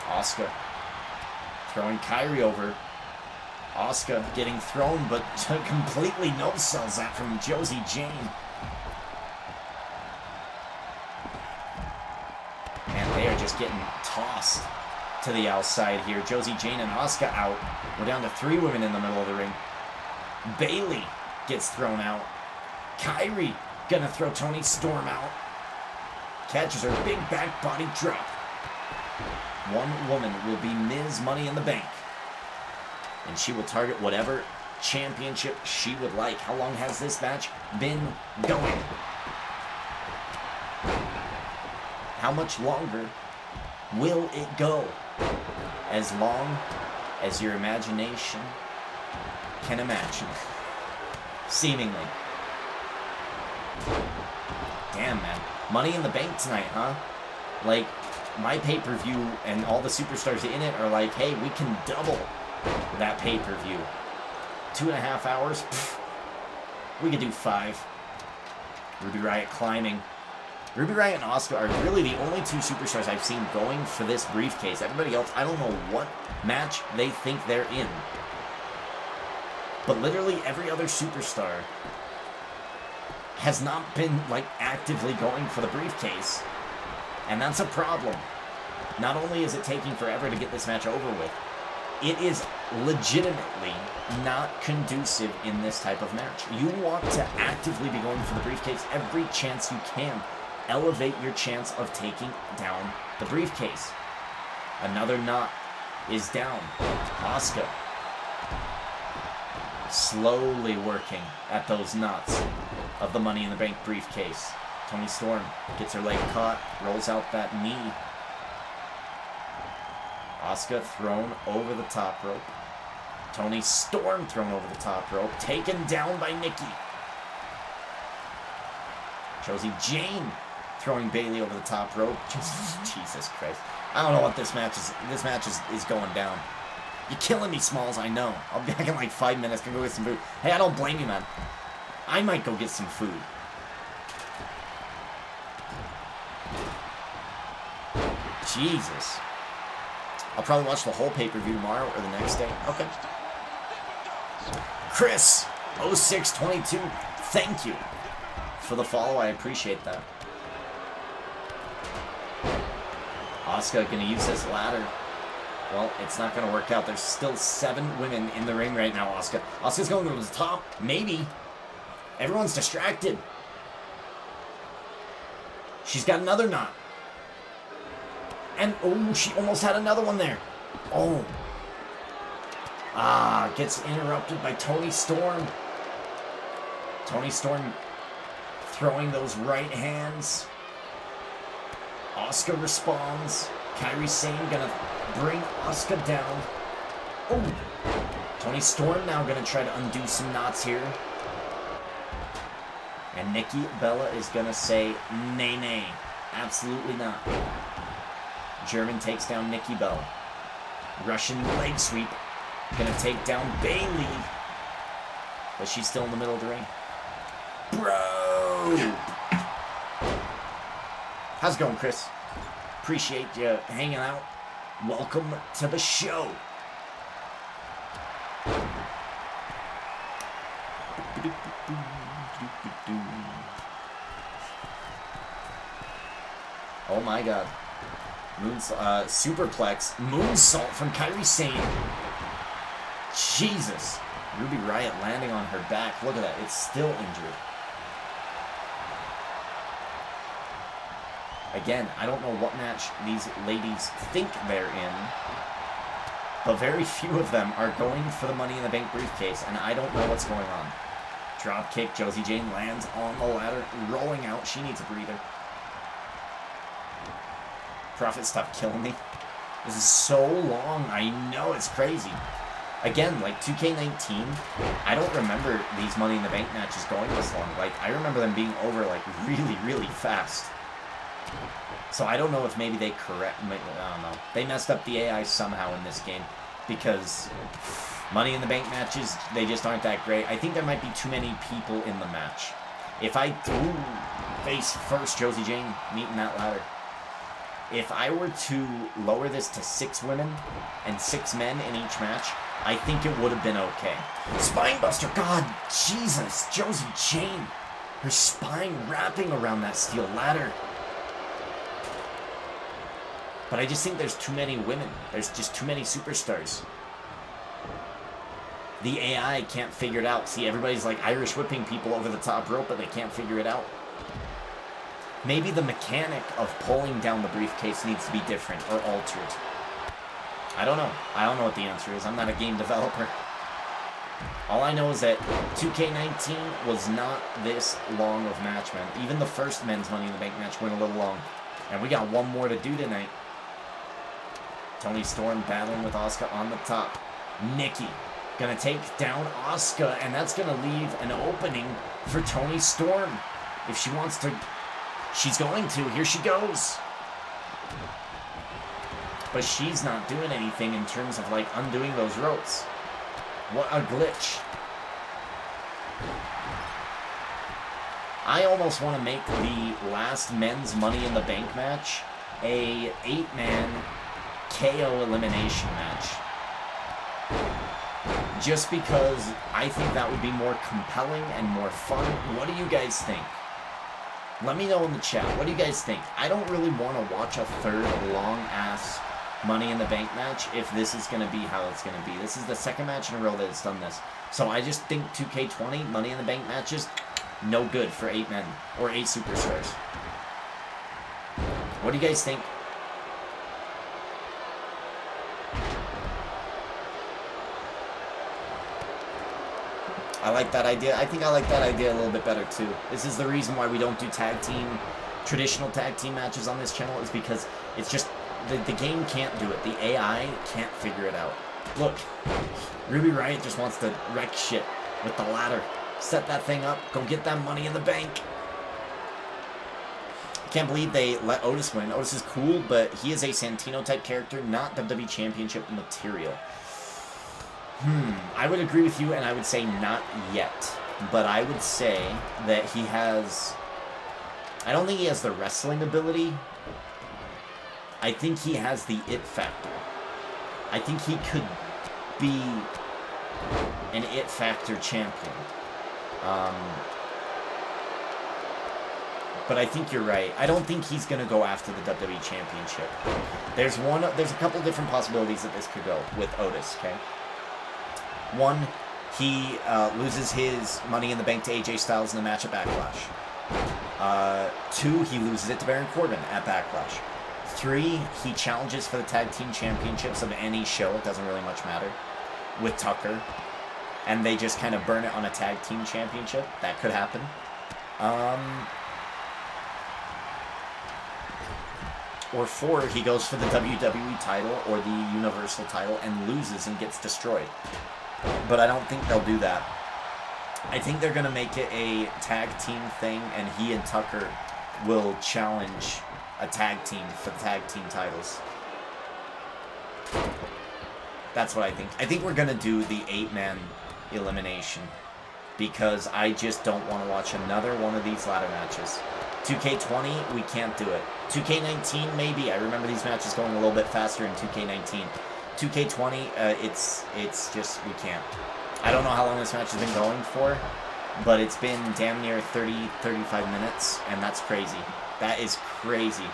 Asuka throwing Kairi over. Asuka getting thrown, but completely no-sells that from Josie Jane. And they are just getting tossed to the outside here. Josie Jane and Asuka out. We're down to 3 women in the middle of the ring. Bayley gets thrown out. Kairi gonna throw Toni Storm out. Catches her big back body drop. One woman will be Ms. Money in the Bank. And she will target whatever championship she would like. How long has this match been going? How much longer will it go? As long as your imagination can imagine. Seemingly. Damn, man. Money in the Bank tonight, huh? Like, my pay-per-view and all the superstars in it are like, hey, we can double that pay-per-view. 2.5 hours? Pfft. We could do 5. Ruby Riott climbing. Ruby Riott and Asuka are really the only 2 superstars I've seen going for this briefcase. Everybody else, I don't know what match they think they're in. But literally every other superstar has not been, like, actively going for the briefcase. And that's a problem. Not only is it taking forever to get this match over with, it is legitimately not conducive in this type of match. You want to actively be going for the briefcase every chance you can. Elevate your chance of taking down the briefcase. Another knot is down. Asuka slowly working at those knots of the Money in the Bank briefcase. Toni Storm gets her leg caught, rolls out that knee. Asuka thrown over the top rope. Toni Storm thrown over the top rope, taken down by Nikki. Josie Jane throwing Bayley over the top rope. Jesus Christ. I don't know what this match is. This match is going down. You're killing me, Smalls, I know. I'll be back in like 5 minutes. Gonna go get some food. Hey, I don't blame you, man. I might go get some food. Jesus. I'll probably watch the whole pay-per-view tomorrow or the next day. Okay. Chris, 0622, thank you for the follow. I appreciate that. Asuka gonna use this ladder. Well, it's not gonna work out. There's still 7 women in the ring right now, Asuka. Asuka's going to the top. Maybe. Everyone's distracted. She's got another knot. And, oh, she almost had another one there. Oh. Ah, gets interrupted by Toni Storm. Toni Storm throwing those right hands. Asuka responds. Kairi Sane gonna bring Asuka down. Oh. Toni Storm now gonna try to undo some knots here. And Nikki Bella is gonna say, nay, nay. Absolutely not. German takes down Nikki Bella. Russian leg sweep. Gonna take down Bayley. But she's still in the middle of the ring. Bro! How's it going, Chris? Appreciate you hanging out. Welcome to the show. Oh my god. Superplex. Moonsault from Kairi Sane. Jesus. Ruby Riott landing on her back. Look at that. It's still injured. Again, I don't know what match these ladies think they're in, but very few of them are going for the Money in the Bank briefcase, and I don't know what's going on. Drop kick. Josie Jane lands on the ladder, rolling out. She needs a breather. Prophet, stop killing me. This is so long. I know, it's crazy. Again, like 2K19, I don't remember these Money in the Bank matches going this long. Like, I remember them being over, like, really, really fast. So I don't know if maybe they I don't know. They messed up the AI somehow in this game. Because Money in the Bank matches, they just aren't that great. I think there might be too many people in the match. If I... Ooh, face first, Josie Jane meeting that ladder. If I were to lower this to 6 women and 6 men in each match, I think it would have been okay. Spinebuster, God, Jesus, Josie Jane. Her spine wrapping around that steel ladder. But I just think there's too many women. There's just too many superstars. The AI can't figure it out. See, everybody's like Irish whipping people over the top rope, but they can't figure it out. Maybe the mechanic of pulling down the briefcase needs to be different or altered. I don't know. I don't know what the answer is. I'm not a game developer. All I know is that 2K19 was not this long of match, man. Even the first men's Money in the Bank match went a little long. And we got one more to do tonight. Toni Storm battling with Asuka on the top. Nikki gonna take down Asuka, and that's gonna leave an opening for Toni Storm. If she wants to... She's going to. Here she goes. But she's not doing anything in terms of, like, undoing those ropes. What a glitch. I almost want to make the last men's Money in the Bank match a 8-man KO elimination match. Just because I think that would be more compelling and more fun. What do you guys think? Let me know in the chat. What do you guys think? I don't really want to watch a third long-ass Money in the Bank match if this is going to be how it's going to be. This is the second match in a row that it's done this. So I just think 2K20 Money in the Bank matches, no good for 8 men or 8 superstars. What do you guys think? I like that idea. I think I like that idea a little bit better too. This is the reason why we don't do traditional tag team matches on this channel, is because it's just, the game can't do it. The AI can't figure it out. Look, Ruby Riott just wants to wreck shit with the ladder. Set that thing up, go get that Money in the Bank. I can't believe they let Otis win. Otis is cool, but he is a Santino type character, not WWE Championship material. I would agree with you, and I would say not yet. But I would say that he has... I don't think he has the wrestling ability. I think he has the it factor. I think he could be an it factor champion. But I think you're right. I don't think he's going to go after the WWE Championship. There's a couple different possibilities that this could go with Otis, okay? One, he loses his Money in the Bank to AJ Styles in the match at Backlash. 2, he loses it to Baron Corbin at Backlash. 3, he challenges for the Tag Team Championships of any show, it doesn't really much matter, with Tucker. And they just kind of burn it on a Tag Team Championship. That could happen. Or 4, he goes for the WWE title or the Universal title and loses and gets destroyed. But I don't think they'll do that. I think they're going to make it a tag team thing, and he and Tucker will challenge a tag team for the tag team titles. That's what I think. I think we're going to do the 8-man elimination because I just don't want to watch another one of these ladder matches. 2K20, we can't do it. 2K19, maybe. I remember these matches going a little bit faster in 2K19. 2K20, it's just, we can't. I don't know how long this match has been going for, but it's been damn near 35 minutes, and that's crazy. That is crazy.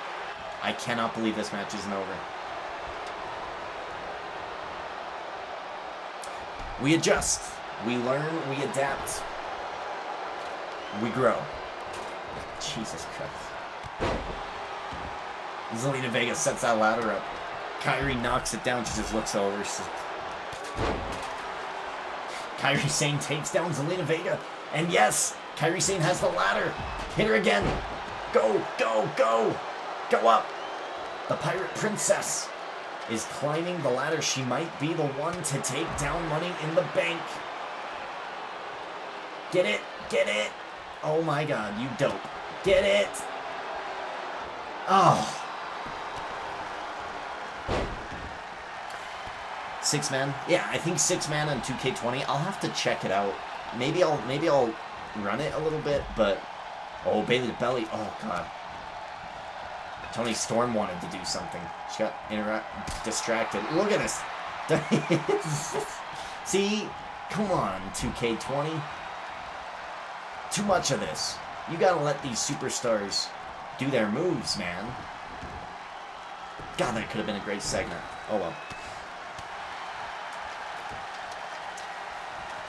I cannot believe this match isn't over. We adjust. We learn. We adapt. We grow. Jesus Christ. Zelina Vega sets that ladder up. Kairi knocks it down. She just looks over. Kairi Sane takes down Zelina Vega. And yes, Kairi Sane has the ladder. Hit her again. Go, go, go. Go up. The Pirate Princess is climbing the ladder. She might be the one to take down Money in the Bank. Get it. Get it. Oh my god, you dope. Get it. Oh. 6-man? Yeah, I think 6-man on 2K20. I'll have to check it out. Maybe I'll run it a little bit, but oh, Bayley to belly. Oh god. Toni Storm wanted to do something. She got distracted. Look at this. See? Come on, 2K20. Too much of this. You gotta let these superstars do their moves, man. God, that could have been a great segment. Oh well.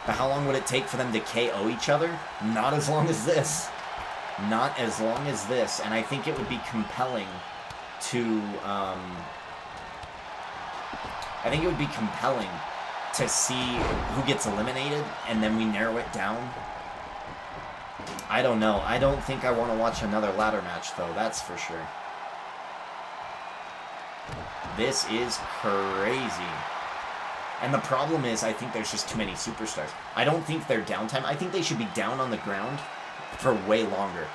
But how long would it take for them to KO each other? Not as long as this. Not as long as this. And I think it would be compelling to, I think it would be compelling to see who gets eliminated, and then we narrow it down. I don't know. I don't think I want to watch another ladder match, though. That's for sure. This is crazy. And the problem is, I think there's just too many superstars. I don't think they're downtime. I think they should be down on the ground for way longer.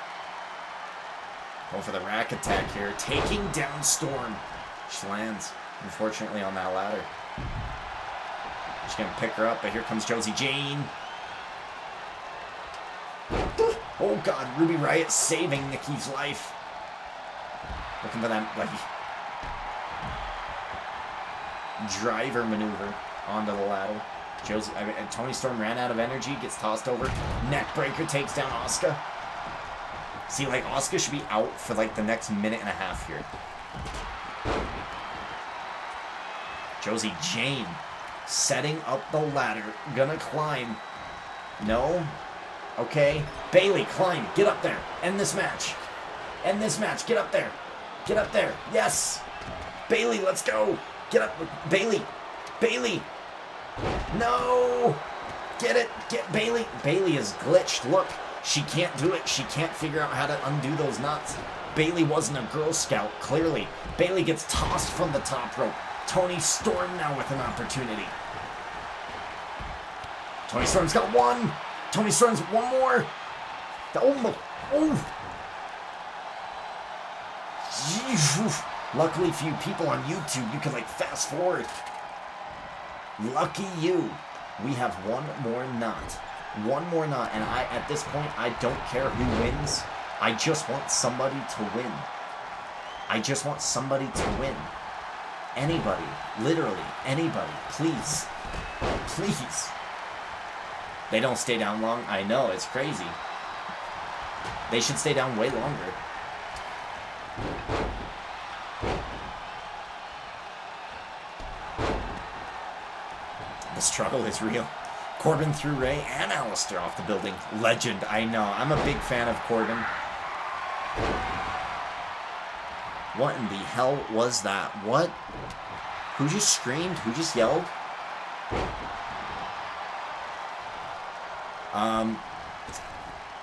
Going for the rack attack here. Taking down Storm. She lands, unfortunately, on that ladder. She's going to pick her up, but here comes Josie Jane. Oh god, Ruby Riott saving Nikki's life. Looking for that, like, driver maneuver onto the ladder. Toni Storm ran out of energy, gets tossed over. Neckbreaker takes down Asuka. See, like, Asuka should be out for, like, the next minute and a half here. Josie Jane setting up the ladder. Gonna climb. No. Okay. Bayley, climb. Get up there. End this match. End this match. Get up there. Get up there. Yes. Bayley, let's go. Get up. Bayley. Bayley. No. Get it. Get Bayley. Bayley is glitched. Look. She can't do it. She can't figure out how to undo those knots. Bayley wasn't a Girl Scout, clearly. Bayley gets tossed from the top rope. Toni Storm now with an opportunity. Toni Storm's got one. Toni Storm's one more. Jeez. Luckily for you people on YouTube, you can like fast forward. Lucky you. We have one more knot. One more knot, and at this point, I don't care who wins. I just want somebody to win. I just want somebody to win. Anybody. Literally. Anybody. Please. Please. They don't stay down long. I know. It's crazy. They should stay down way longer. The struggle is real. Corbin threw Ray and Alistair off the building. Legend. I know. I'm a big fan of Corbin. What in the hell was that? What? Who just screamed? Who just yelled?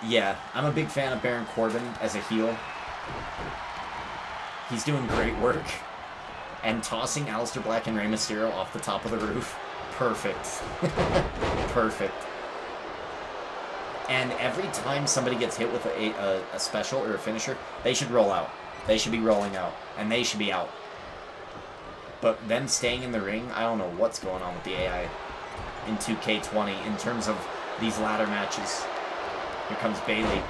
Yeah, I'm a big fan of Baron Corbin as a heel. He's doing great work. And tossing Aleister Black and Rey Mysterio off the top of the roof. Perfect. Perfect. And every time somebody gets hit with a special or a finisher, they should roll out. They should be rolling out. And they should be out. But them staying in the ring, I don't know what's going on with the AI in 2K20 in terms of these ladder matches. Here comes Bayley.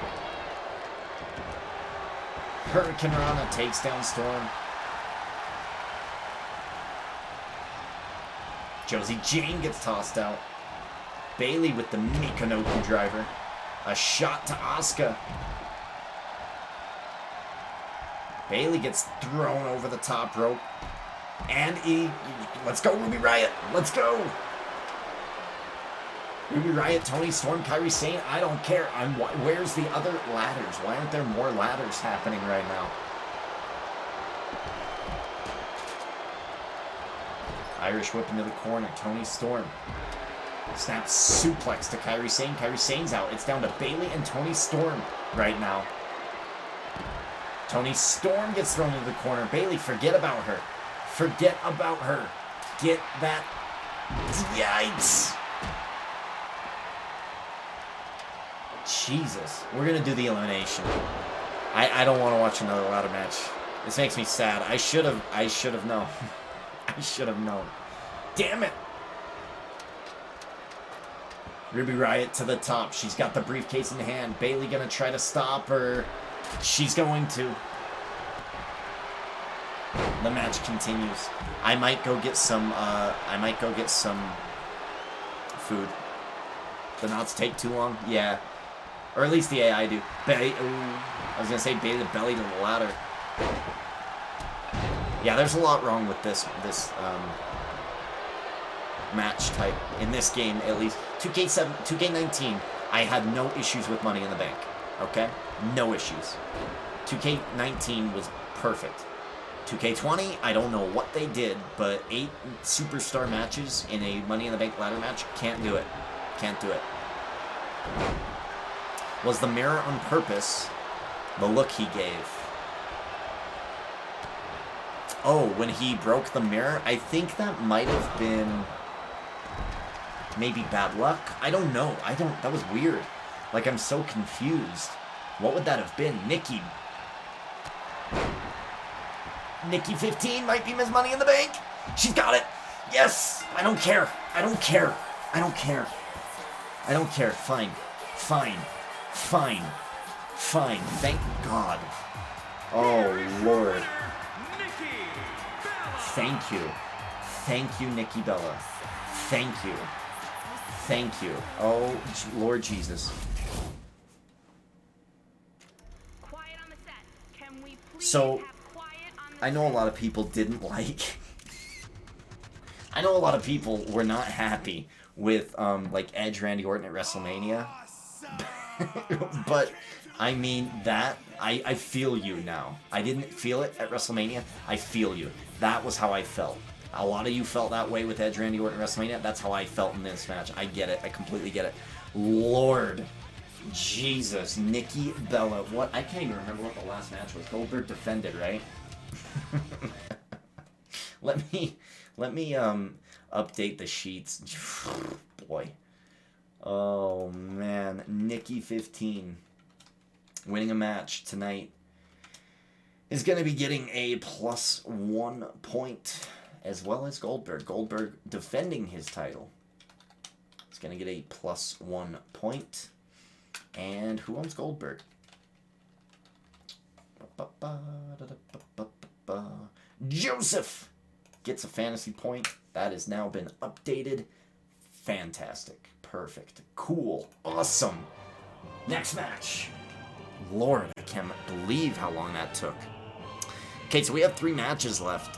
Hurricane Rana takes down Storm. Josie Jane gets tossed out. Bayley with the Michinoku driver. A shot to Asuka. Bayley gets thrown over the top rope. And let's go, Ruby Riott. Let's go. Ruby Riott, Toni Storm, Kairi Sane. I don't care. Where's the other ladders? Why aren't there more ladders happening right now? Irish whip into the corner. Toni Storm. Snap suplex to Kairi Sane. Kairi Sane's out. It's down to Bayley and Toni Storm right now. Toni Storm gets thrown into the corner. Bayley, forget about her. Forget about her. Get that. Yikes. Jesus. We're going to do the elimination. I don't want to watch another ladder match. This makes me sad. I should have known. I should have known. Damn it. Ruby Riott to the top. She's got the briefcase in hand. Bayley going to try to stop her. She's going to. The match continues. I might go get some food. The knots take too long? Yeah. Or at least the AI do. I was going to say Bayley belly to the ladder. Yeah, there's a lot wrong with this match type. In this game, at least. 2K19, I had no issues with Money in the Bank. Okay? No issues. 2K19 was perfect. 2K20, I don't know what they did, but 8 superstar matches in a Money in the Bank ladder match, can't do it. Can't do it. Was the mirror on purpose? The look he gave. Oh, when he broke the mirror? I think that might have been maybe bad luck? I don't know. That was weird. Like, I'm so confused. What would that have been? Nikki 15 might be Ms. Money in the Bank. She's got it. Yes. I don't care. I don't care. I don't care. I don't care. Fine. Fine. Fine. Fine. Thank God. Oh, Lord. Thank you. Thank you, Nikki Bella. Thank you. Thank you. Oh, Lord Jesus. Quiet on the set. Can we please So, have quiet on the I know a lot of people didn't like... I know a lot of people were not happy with, like, Edge, Randy Orton at WrestleMania. But, I mean, that... I feel you now. I didn't feel it at WrestleMania. I feel you. That was how I felt. A lot of you felt that way with Edge, Randy Orton at WrestleMania. That's how I felt in this match. I get it. I completely get it. Lord Jesus. Nikki Bella. What? I can't even remember what the last match was. Goldberg defended, right? Let me update the sheets. Boy. Oh, man. Nikki 15. Winning a match tonight is going to be getting a +1 point, as well as Goldberg. Goldberg defending his title. It's going to get a +1 point. And who owns Goldberg? Joseph gets a fantasy point. That has now been updated. Fantastic. Perfect. Cool. Awesome. Next match. Lord, I can't believe how long that took. Okay, so we have 3 matches left.